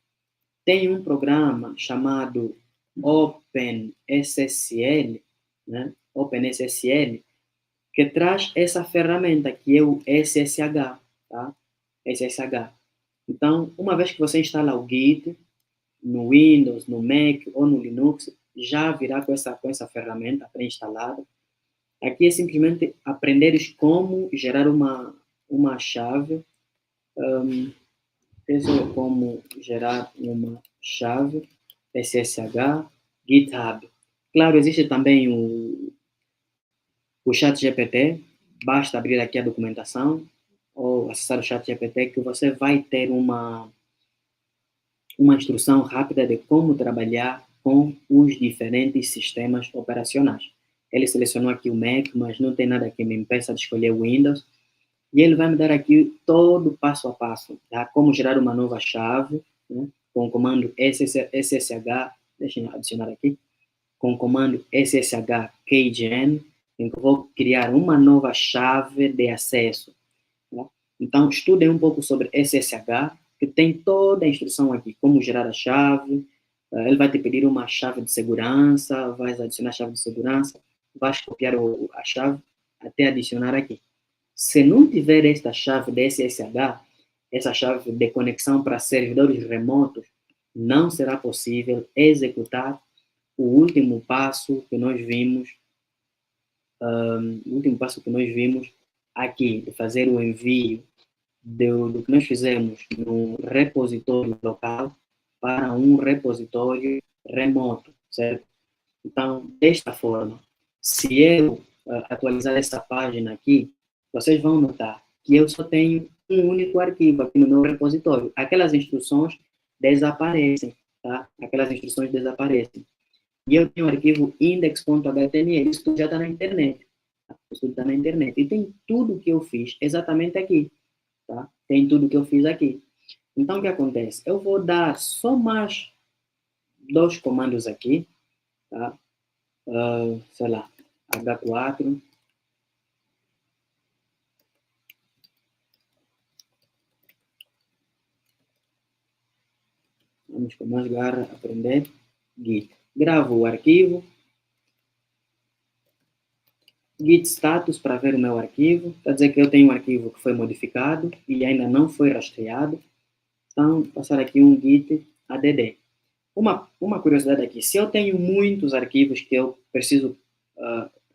tem um programa chamado OpenSSL, né? OpenSSL, que traz essa ferramenta que é o SSH, tá? SSH. Então, uma vez que você instala o Git no Windows, no Mac ou no Linux, já virá com essa ferramenta pré-instalada. Aqui é simplesmente aprenderes como gerar uma chave, como gerar uma chave SSH GitHub. Claro, existe também o ChatGPT. Basta abrir aqui a documentação ou acessar o ChatGPT que você vai ter uma instrução rápida de como trabalhar com os diferentes sistemas operacionais. Ele selecionou aqui o Mac, mas não tem nada que me impeça de escolher o Windows. E ele vai me dar aqui todo passo a passo, tá? Como gerar uma nova chave, né? Com o comando SSH, deixa eu adicionar aqui, com o comando SSH keygen, em que eu vou criar uma nova chave de acesso. Tá? Então, estudem um pouco sobre SSH, que tem toda a instrução aqui, como gerar a chave. Ele vai te pedir uma chave de segurança, vai adicionar a chave de segurança, vai copiar a chave até adicionar aqui. Se não tiver esta chave de SSH, essa chave de conexão para servidores remotos, não será possível executar o último passo que nós vimos, aqui, de fazer o envio do que nós fizemos no repositório local para um repositório remoto, certo? Então, desta forma, se eu atualizar essa página aqui, vocês vão notar que eu só tenho um único arquivo aqui no meu repositório. Aquelas instruções desaparecem, tá? Aquelas instruções desaparecem. E eu tenho o arquivo index.html, isso já está na internet. Isso está na internet. E tem tudo que eu fiz exatamente aqui, tá? Tem tudo que eu fiz aqui. Então, o que acontece? Eu vou dar só mais 2 comandos aqui, tá? Sei lá, H4. Vamos com mais garra aprender. Git. Gravo o arquivo. Git status para ver o meu arquivo. Quer dizer que eu tenho um arquivo que foi modificado e ainda não foi rastreado. Então, passar aqui um git add. Uma curiosidade aqui. Se eu tenho muitos arquivos que eu preciso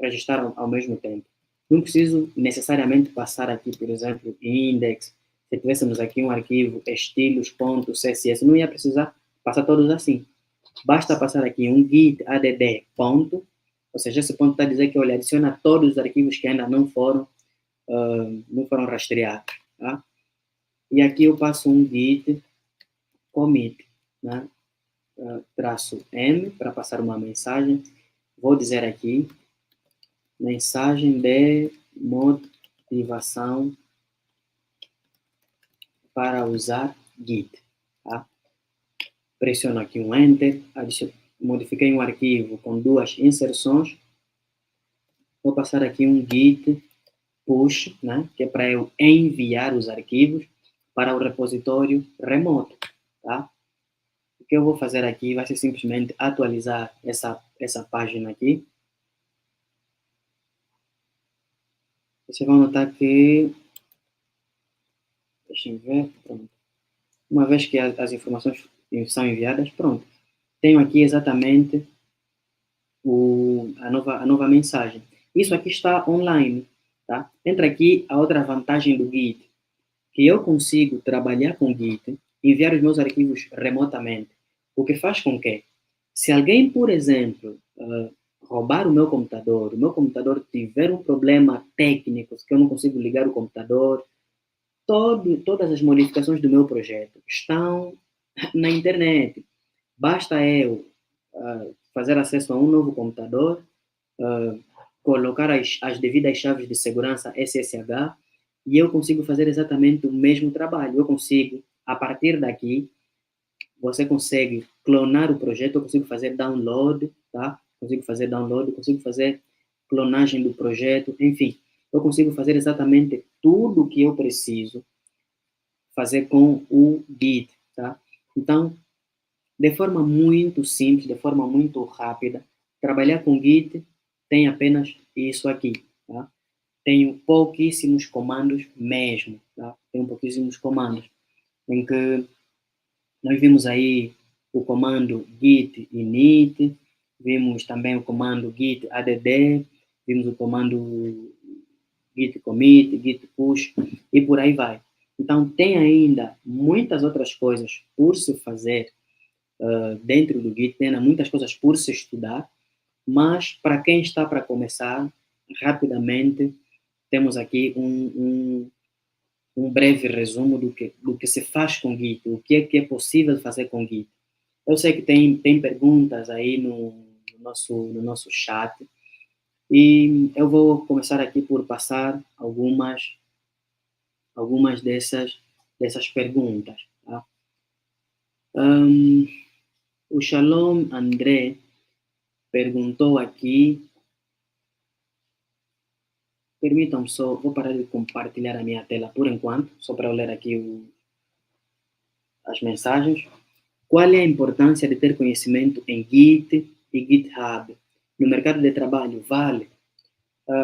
registrar ao mesmo tempo, não preciso necessariamente passar aqui, por exemplo, index. Se tivéssemos aqui um arquivo estilos.css, não ia precisar passar todos assim. Basta passar aqui um git add ponto, ou seja, esse ponto está a dizer que, olha, adiciona todos os arquivos que ainda não foram rastreados. Tá? E aqui eu passo um git commit, né? Traço M para passar uma mensagem. Vou dizer aqui, mensagem de motivação para usar Git. Tá? pressiono aqui um Enter, modifiquei um arquivo com 2 inserções, vou passar aqui um git push, né, que é para eu enviar os arquivos para o repositório remoto, tá? O que eu vou fazer aqui vai ser simplesmente atualizar essa página aqui. Vocês vão notar que, deixem ver, pronto. Uma vez que as informações são enviadas, pronto. Tenho aqui exatamente a nova mensagem. Isso aqui está online, tá? Entra aqui a outra vantagem do Git, que eu consigo trabalhar com Git, enviar os meus arquivos remotamente, o que faz com que, se alguém, por exemplo, roubar o meu computador tiver um problema técnico, que eu não consigo ligar o computador, todas as modificações do meu projeto estão na internet. Basta eu fazer acesso a um novo computador, colocar as devidas chaves de segurança SSH e eu consigo fazer exatamente o mesmo trabalho. Eu consigo, a partir daqui, você consegue clonar o projeto, eu consigo fazer download, tá? Consigo fazer clonagem do projeto, enfim. Eu consigo fazer exatamente tudo o que eu preciso fazer com o Git, tá? Então, de forma muito simples, de forma muito rápida, trabalhar com Git tem apenas isso aqui, tá? Tenho pouquíssimos comandos mesmo, tá? Tenho pouquíssimos comandos, em que nós vimos aí o comando git init, vimos também o comando git add, vimos o comando git commit, git push e por aí vai. Então, tem ainda muitas outras coisas por se fazer dentro do Git, tem ainda muitas coisas por se estudar, mas para quem está para começar, rapidamente, temos aqui um breve resumo do que se faz com Git, o que é possível fazer com Git. Eu sei que tem perguntas aí no nosso chat, e eu vou começar aqui por passar algumas dessas perguntas. Tá? O Shalom André perguntou aqui. Permitam só, vou parar de compartilhar a minha tela por enquanto, só para eu ler aqui as mensagens. Qual é a importância de ter conhecimento em Git e GitHub? No mercado de trabalho, vale?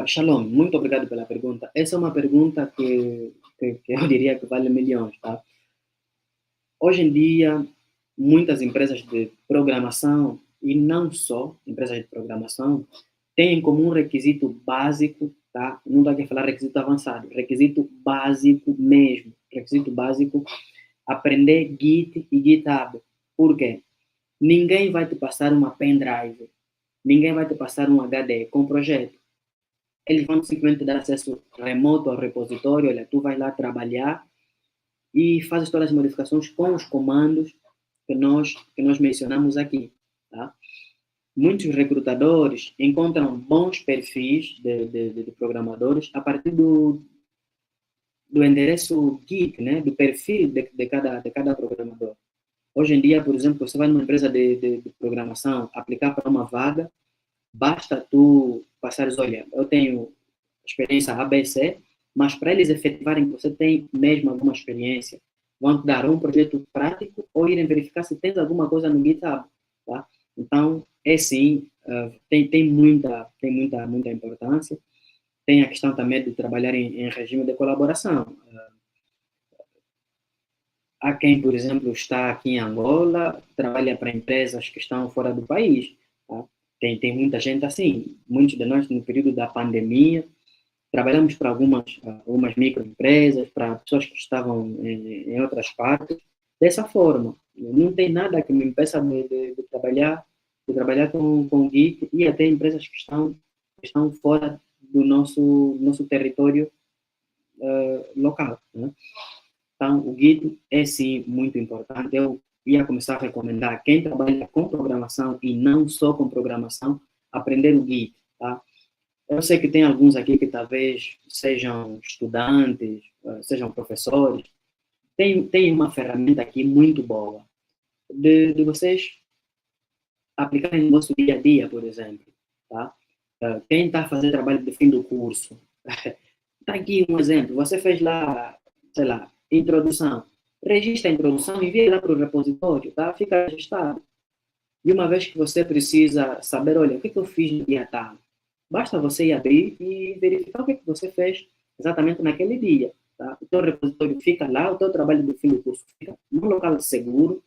Shalom, muito obrigado pela pergunta. Essa é uma pergunta que eu diria que vale milhões, tá? Hoje em dia, muitas empresas de programação, e não só empresas de programação, têm como um requisito básico, tá? Não estou aqui a falar requisito avançado, requisito básico mesmo, requisito básico, aprender Git e GitHub. Por quê? Ninguém vai te passar uma pendrive, ninguém vai te passar um HD com projeto. Eles vão simplesmente dar acesso remoto ao repositório, olha, tu vai lá trabalhar e fazes todas as modificações com os comandos que nós mencionamos aqui, tá? Muitos recrutadores encontram bons perfis de programadores a partir do endereço Git, né? Do perfil de cada programador. Hoje em dia, por exemplo, você vai numa empresa de programação, aplicar para uma vaga, basta tu passares, olha, eu tenho experiência ABC, mas para eles efetivarem que você tem mesmo alguma experiência, vão te dar um projeto prático ou irem verificar se tens alguma coisa no GitHub, tá? Então, é sim, tem muita importância. Tem a questão também de trabalhar em regime de colaboração. Há quem, por exemplo, está aqui em Angola, trabalha para empresas que estão fora do país, tá? Tem muita gente assim. Muitos de nós, no período da pandemia, trabalhamos para algumas microempresas, para pessoas que estavam em outras partes, dessa forma. Não tem nada que me impeça de trabalhar com Git e até empresas que estão fora do nosso território local, né? Então, o Git é sim muito importante. Eu ia começar a recomendar quem trabalha com programação e não só com programação, aprender o Git, tá? Eu sei que tem alguns aqui que talvez sejam estudantes, sejam professores. Tem uma ferramenta aqui muito boa. de vocês aplicarem no nosso dia a dia, por exemplo. Tá? Quem está a fazer trabalho de fim do curso, está aqui um exemplo. Você fez lá, sei lá, introdução. Registra a introdução e envia lá para o repositório, tá? Fica registrado. E uma vez que você precisa saber, olha, o que eu fiz no dia tal, basta você ir abrir e verificar o que você fez exatamente naquele dia. Tá? O teu repositório fica lá, o teu trabalho do fim do curso fica num local seguro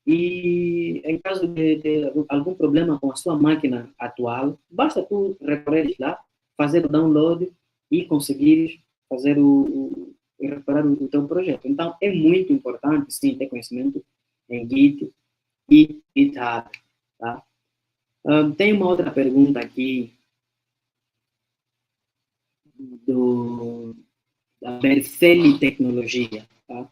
e em caso de algum problema com a sua máquina atual, basta tu recorrer lá, fazer o download e conseguir fazer reparar o teu projeto. Então, é muito importante, sim, ter conhecimento em Git e GitHub. Tá? Tem uma outra pergunta aqui da Berceli Tecnologia. Tá?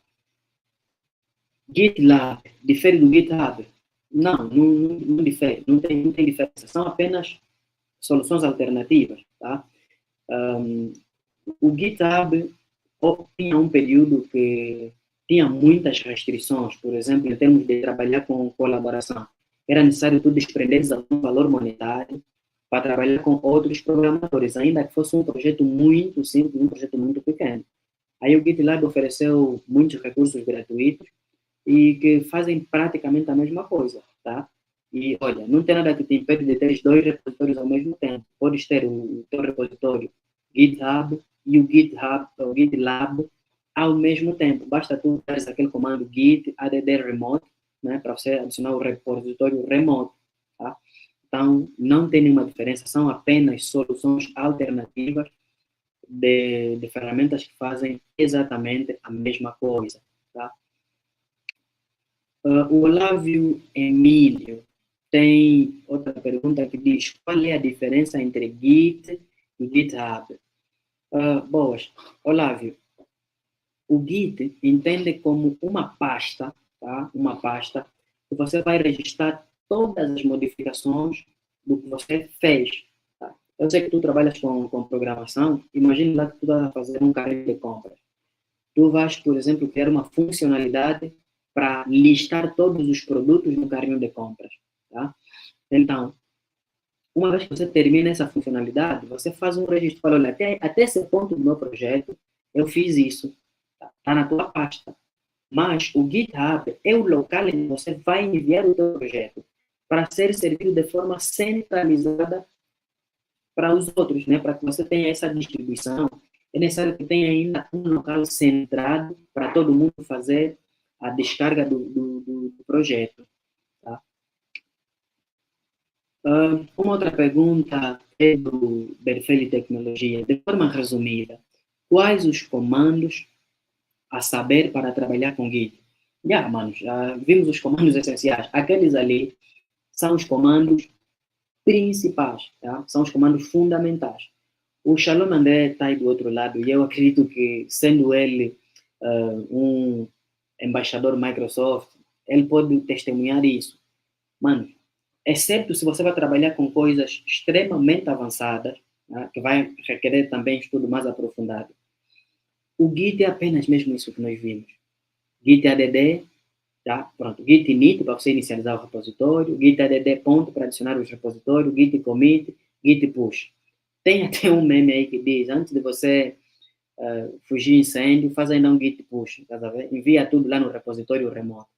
GitLab difere do GitHub? Não difere, não tem diferença. São apenas soluções alternativas. Tá? O GitHub tinha um período que tinha muitas restrições, por exemplo, em termos de trabalhar com colaboração. Era necessário tu desprenderes algum valor monetário para trabalhar com outros programadores, ainda que fosse um projeto muito simples, um projeto muito pequeno. Aí o GitLab ofereceu muitos recursos gratuitos e que fazem praticamente a mesma coisa, tá? E, olha, não tem nada que te impede de ter 2 repositórios ao mesmo tempo. Podes ter o teu repositório GitHub e o GitLab ao mesmo tempo. Basta tu dares aquele comando git add remote, né, para você adicionar o repositório remoto, tá? Então, não tem nenhuma diferença, são apenas soluções alternativas de ferramentas que fazem exatamente a mesma coisa, tá? O Olávio Emílio tem outra pergunta que diz: qual é a diferença entre Git e GitHub? Boas. Olávio, o Git entende como uma pasta, tá? Uma pasta que você vai registrar todas as modificações do que você fez. Tá? Eu sei que tu trabalhas com programação, imagine lá que tu vai fazer um carrinho de compras. Tu vais, por exemplo, criar uma funcionalidade para listar todos os produtos no carrinho de compras. Tá? Então, uma vez que você termina essa funcionalidade, você faz um registro. Fala, olha, até esse ponto do meu projeto, eu fiz isso. Está na tua pasta. Mas o GitHub é o local em que você vai enviar o teu projeto para ser servido de forma centralizada para os outros, né? Para que você tenha essa distribuição. É necessário que tenha ainda um local centrado para todo mundo fazer a descarga do projeto. Tá? Uma outra pergunta é do Berfeli Tecnologia. De forma resumida, quais os comandos a saber para trabalhar com Git? Manos, já vimos os comandos essenciais. Aqueles ali são os comandos principais, tá? São os comandos fundamentais. O Shalom André está aí do outro lado e eu acredito que, sendo ele um embaixador Microsoft, ele pode testemunhar isso. Mano, exceto se você vai trabalhar com coisas extremamente avançadas, tá? Que vai requerer também estudo mais aprofundado. O Git é apenas mesmo isso que nós vimos. Git add, tá? Pronto. Git init para você inicializar o repositório, Git add ponto para adicionar os repositórios, Git commit, Git push. Tem até um meme aí que diz, antes de você fugir incêndio, faz ainda um Git push, tá vendo? Envia tudo lá no repositório remoto.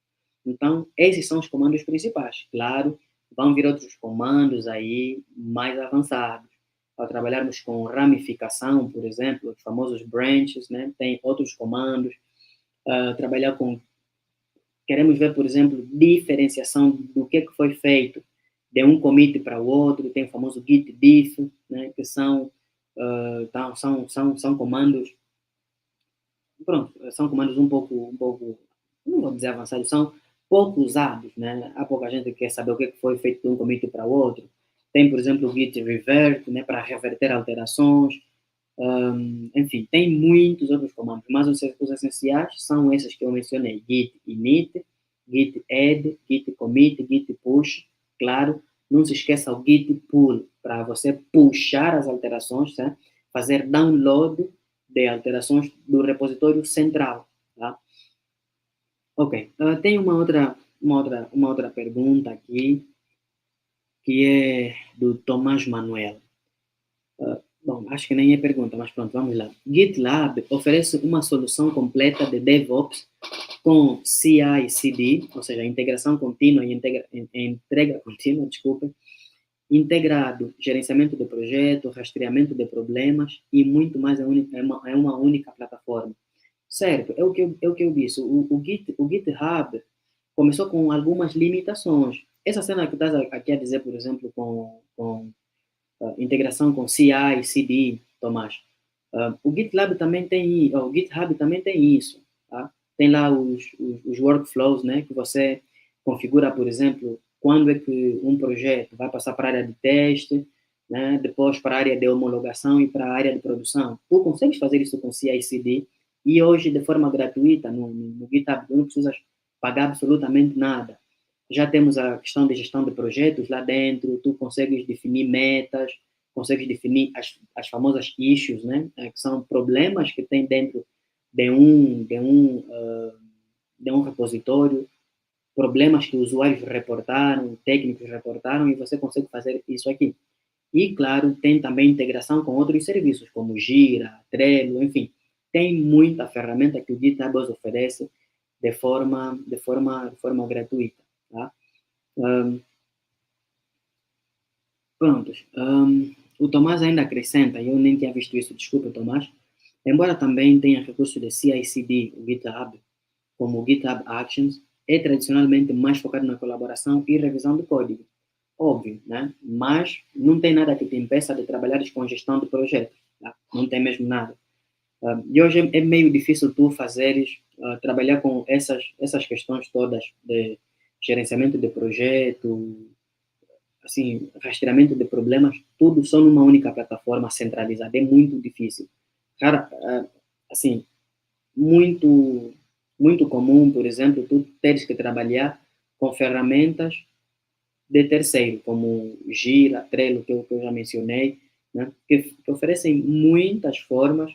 Então, esses são os comandos principais. Claro, vão vir outros comandos aí mais avançados. Ao trabalharmos com ramificação, por exemplo, os famosos branches, né? Tem outros comandos. Trabalhar com... Queremos ver, por exemplo, diferenciação do que foi feito de um commit para o outro. Tem o famoso git diff, né? Que são comandos... Pronto, são comandos um pouco, não vou dizer avançados, são pouco usados, né? Há pouca gente que quer saber o que foi feito de um commit para o outro. Tem, por exemplo, o git revert, né, para reverter alterações. Enfim, tem muitos outros comandos, mas os essenciais são esses que eu mencionei: git init, git add, git commit, git push. Claro, não se esqueça o git pull, para você puxar as alterações, tá? Fazer download de alterações do repositório central. Tá? Ok, tem uma outra uma outra pergunta aqui, que é do Tomás Manuel. Bom, acho que nem é pergunta, mas pronto, vamos lá. GitLab oferece uma solução completa de DevOps com CI/CD, ou seja, integração contínua e entrega contínua, desculpa, integrado, gerenciamento de projeto, rastreamento de problemas e muito mais é uma única plataforma. Certo, é o que eu disse. O GitHub começou com algumas limitações. Essa cena que estás aqui a dizer, por exemplo, com integração com CI, CD, Tomás. O GitLab também tem, o GitHub também tem isso, tá? Tem lá os workflows, né, que você configura, por exemplo, quando é que um projeto vai passar para a área de teste, né, depois para a área de homologação e para a área de produção. Tu consegues fazer isso com CI/CD e hoje de forma gratuita no GitHub, tu não precisas pagar absolutamente nada. Já temos a questão de gestão de projetos lá dentro, tu consegues definir metas, consegues definir as famosas issues, né? Que são problemas que tem dentro de um repositório, problemas que usuários reportaram, técnicos reportaram, e você consegue fazer isso aqui. E, claro, tem também integração com outros serviços, como Gira, Trello, enfim. Tem muita ferramenta que o GitHub oferece de forma gratuita. Tá? Prontos. O Tomás ainda acrescenta, eu nem tinha visto isso, desculpa, Tomás, embora também tenha recurso de CI/CD, o GitHub, como o GitHub Actions, é tradicionalmente mais focado na colaboração e revisão do código. Óbvio, né? Mas não tem nada que te impeça de trabalhar com gestão de projetos. Tá? Não tem mesmo nada. E hoje é meio difícil tu trabalhar com essas questões todas de gerenciamento de projeto, assim, rastreamento de problemas, tudo só numa única plataforma centralizada. É muito difícil. Cara, assim, muito comum, por exemplo, tu teres que trabalhar com ferramentas de terceiro, como Gira, Trello, que eu já mencionei, né, que oferecem muitas formas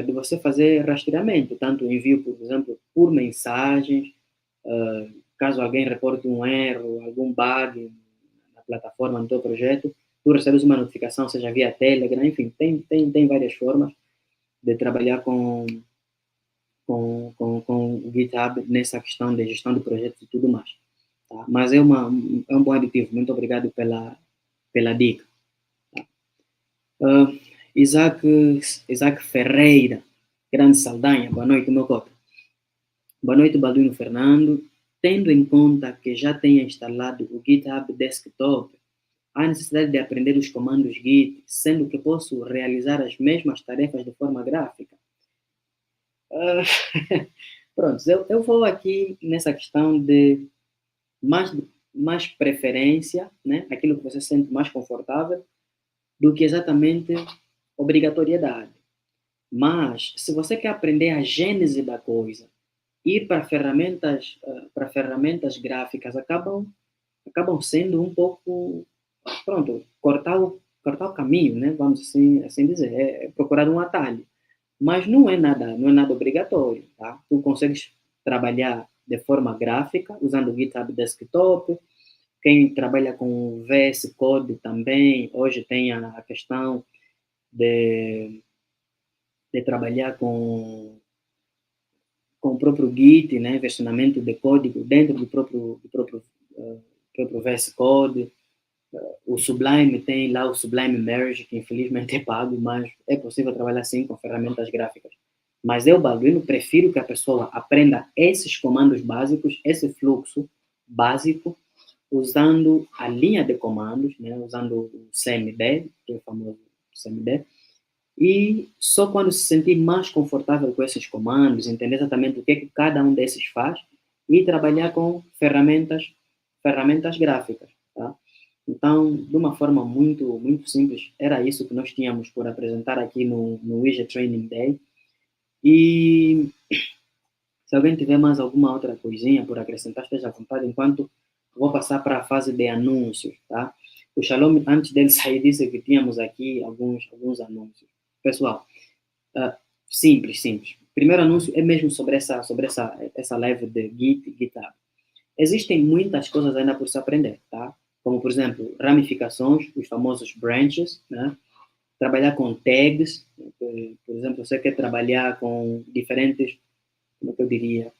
de você fazer rastreamento, tanto envio, por exemplo, por mensagens, caso alguém reporte um erro, algum bug na plataforma, no teu projeto, tu recebes uma notificação, seja via Telegram, enfim, tem várias formas de trabalhar com o GitHub nessa questão de gestão de projetos e tudo mais. Tá? Mas é um bom aditivo. Muito obrigado pela dica. Tá? Isaac Ferreira, grande Saldanha, boa noite, meu cota. Boa noite, Balduino Fernando. Tendo em conta que já tenha instalado o GitHub Desktop, há necessidade de aprender os comandos Git, sendo que posso realizar as mesmas tarefas de forma gráfica? Pronto, eu vou aqui nessa questão de mais preferência, né? Aquilo que você se sente mais confortável, do que exatamente obrigatoriedade. Mas, se você quer aprender a gênese da coisa, ir para ferramentas gráficas acabam sendo um pouco, pronto, cortar o caminho, né? Vamos assim dizer, é procurar um atalho. Mas não é nada obrigatório, tá? Tu consegues trabalhar de forma gráfica usando o GitHub Desktop. Quem trabalha com VS Code também, hoje tem a questão de trabalhar com o próprio Git, né, versionamento de código dentro do próprio VS Code. O Sublime tem lá o Sublime Merge, que infelizmente é pago, mas é possível trabalhar sim com ferramentas gráficas. Mas eu, Balduino, prefiro que a pessoa aprenda esses comandos básicos, esse fluxo básico, usando a linha de comandos, né, usando o CMD, que é o famoso CMD, e só quando se sentir mais confortável com esses comandos, entender exatamente o que é que cada um desses faz, e trabalhar com ferramentas gráficas, tá? Então, de uma forma muito simples, era isso que nós tínhamos por apresentar aqui no Widget Training Day. E se alguém tiver mais alguma outra coisinha por acrescentar, esteja à vontade, enquanto vou passar para a fase de anúncios, tá? O Shalom, antes dele sair, disse que tínhamos aqui alguns anúncios. Pessoal, simples. Primeiro anúncio é mesmo sobre essa live de GitHub. Existem muitas coisas ainda por se aprender, tá? Como, por exemplo, ramificações, os famosos branches, né? Trabalhar com tags, por exemplo, você quer trabalhar com diferentes, como é que eu diria?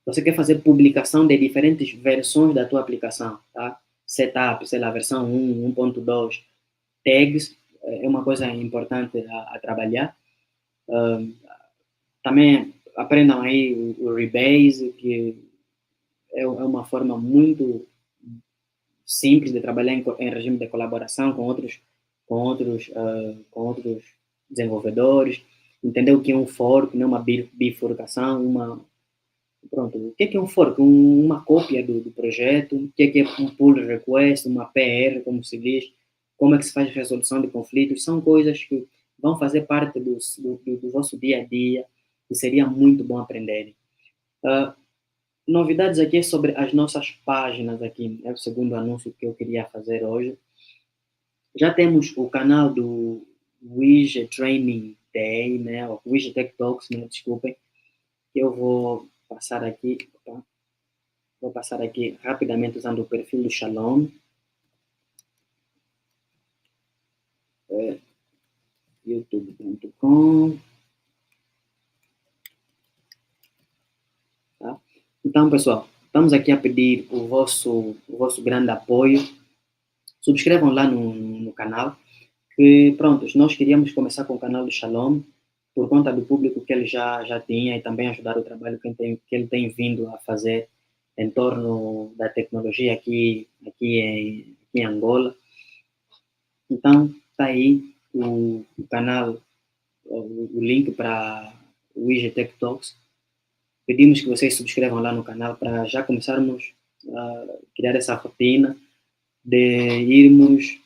Você quer fazer publicação de diferentes versões da tua aplicação, tá? Setup, sei lá, versão 1, 1.2, tags é uma coisa importante a trabalhar. Também aprendam aí o Rebase, que é uma forma muito simples de trabalhar em regime de colaboração com outros desenvolvedores, entender o que é um fork, não uma bifurcação, pronto, o que é um fork? Uma cópia do projeto, o que é um pull request, uma PR, como se diz, como é que se faz resolução de conflitos, são coisas que vão fazer parte do vosso dia a dia e seria muito bom aprenderem. Novidades aqui sobre as nossas páginas aqui, é o segundo anúncio que eu queria fazer hoje. Já temos o canal do Widget Training Day, né, o Widget Tech Talks, me desculpem, que eu vou passar aqui, tá? Vou passar aqui rapidamente usando o perfil do Shalom. youtube.com. Tá? Então, pessoal, estamos aqui a pedir o vosso grande apoio. Subscrevam lá no canal, que, prontos, nós queríamos começar com o canal do Shalom, por conta do público que ele já tinha e também ajudar o trabalho que ele tem vindo a fazer em torno da tecnologia aqui em Angola. Então, está aí o canal, o link para o Widget Tech Talks. Pedimos que vocês subscrevam lá no canal para já começarmos a criar essa rotina de irmos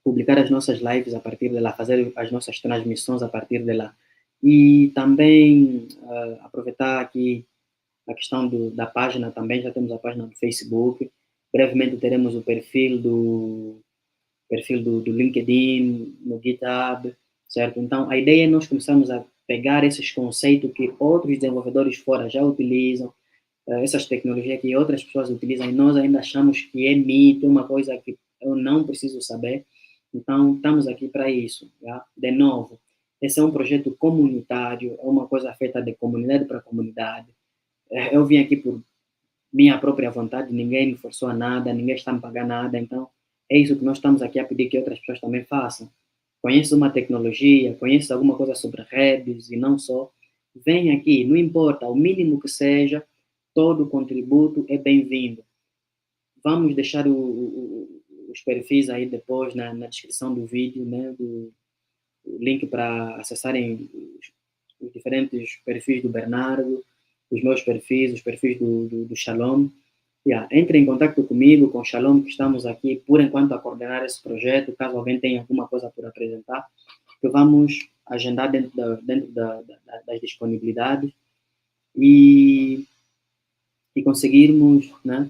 publicar as nossas lives a partir de lá, fazer as nossas transmissões a partir de lá. E também aproveitar aqui a questão da página também, já temos a página do Facebook, brevemente teremos o perfil do LinkedIn, no GitHub, certo? Então, a ideia é nós começarmos a pegar esses conceitos que outros desenvolvedores fora já utilizam, essas tecnologias que outras pessoas utilizam e nós ainda achamos que é mito, uma coisa que eu não preciso saber. Então, estamos aqui para isso. Tá? De novo, esse é um projeto comunitário, é uma coisa feita de comunidade para comunidade. Eu vim aqui por minha própria vontade, ninguém me forçou a nada, ninguém está me pagando nada, então é isso que nós estamos aqui a pedir que outras pessoas também façam. Conheça uma tecnologia, conheça alguma coisa sobre redes e não só, vem aqui, não importa, o mínimo que seja, todo contributo é bem-vindo. Vamos deixar os perfis aí depois na descrição do vídeo, né, o link para acessarem os diferentes perfis do Bernardo, os meus perfis, os perfis do Shalom. Entre em contato comigo, com o Shalom, que estamos aqui, por enquanto, a coordenar esse projeto, caso alguém tenha alguma coisa por apresentar, que vamos agendar dentro das disponibilidades e conseguirmos, né,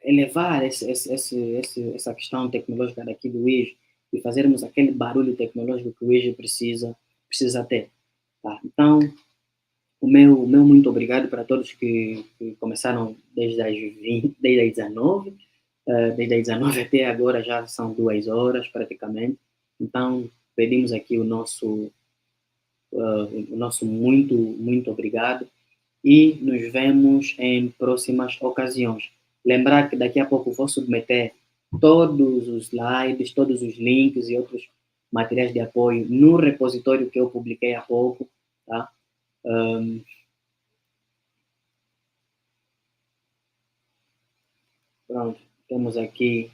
elevar essa questão tecnológica daqui do IJ e fazermos aquele barulho tecnológico que o IJ precisa ter. Tá? Então, o meu muito obrigado para todos que começaram desde as 19, desde as 19 até agora já são 2 horas praticamente. Então, pedimos aqui o nosso muito obrigado e nos vemos em próximas ocasiões. Lembrar que daqui a pouco vou submeter todos os slides, todos os links e outros materiais de apoio no repositório que eu publiquei há pouco, tá? Pronto, temos aqui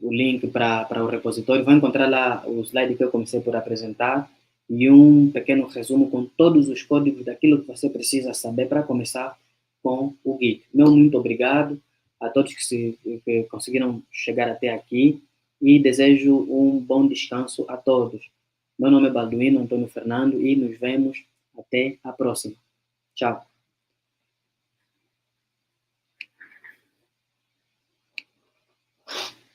o link para o repositório. Vão encontrar lá o slide que eu comecei por apresentar e um pequeno resumo com todos os códigos daquilo que você precisa saber para começar com o Git. Meu muito obrigado a todos que conseguiram chegar até aqui e desejo um bom descanso a todos. Meu nome é Balduino Antônio Fernando e nos vemos até a próxima. Tchau.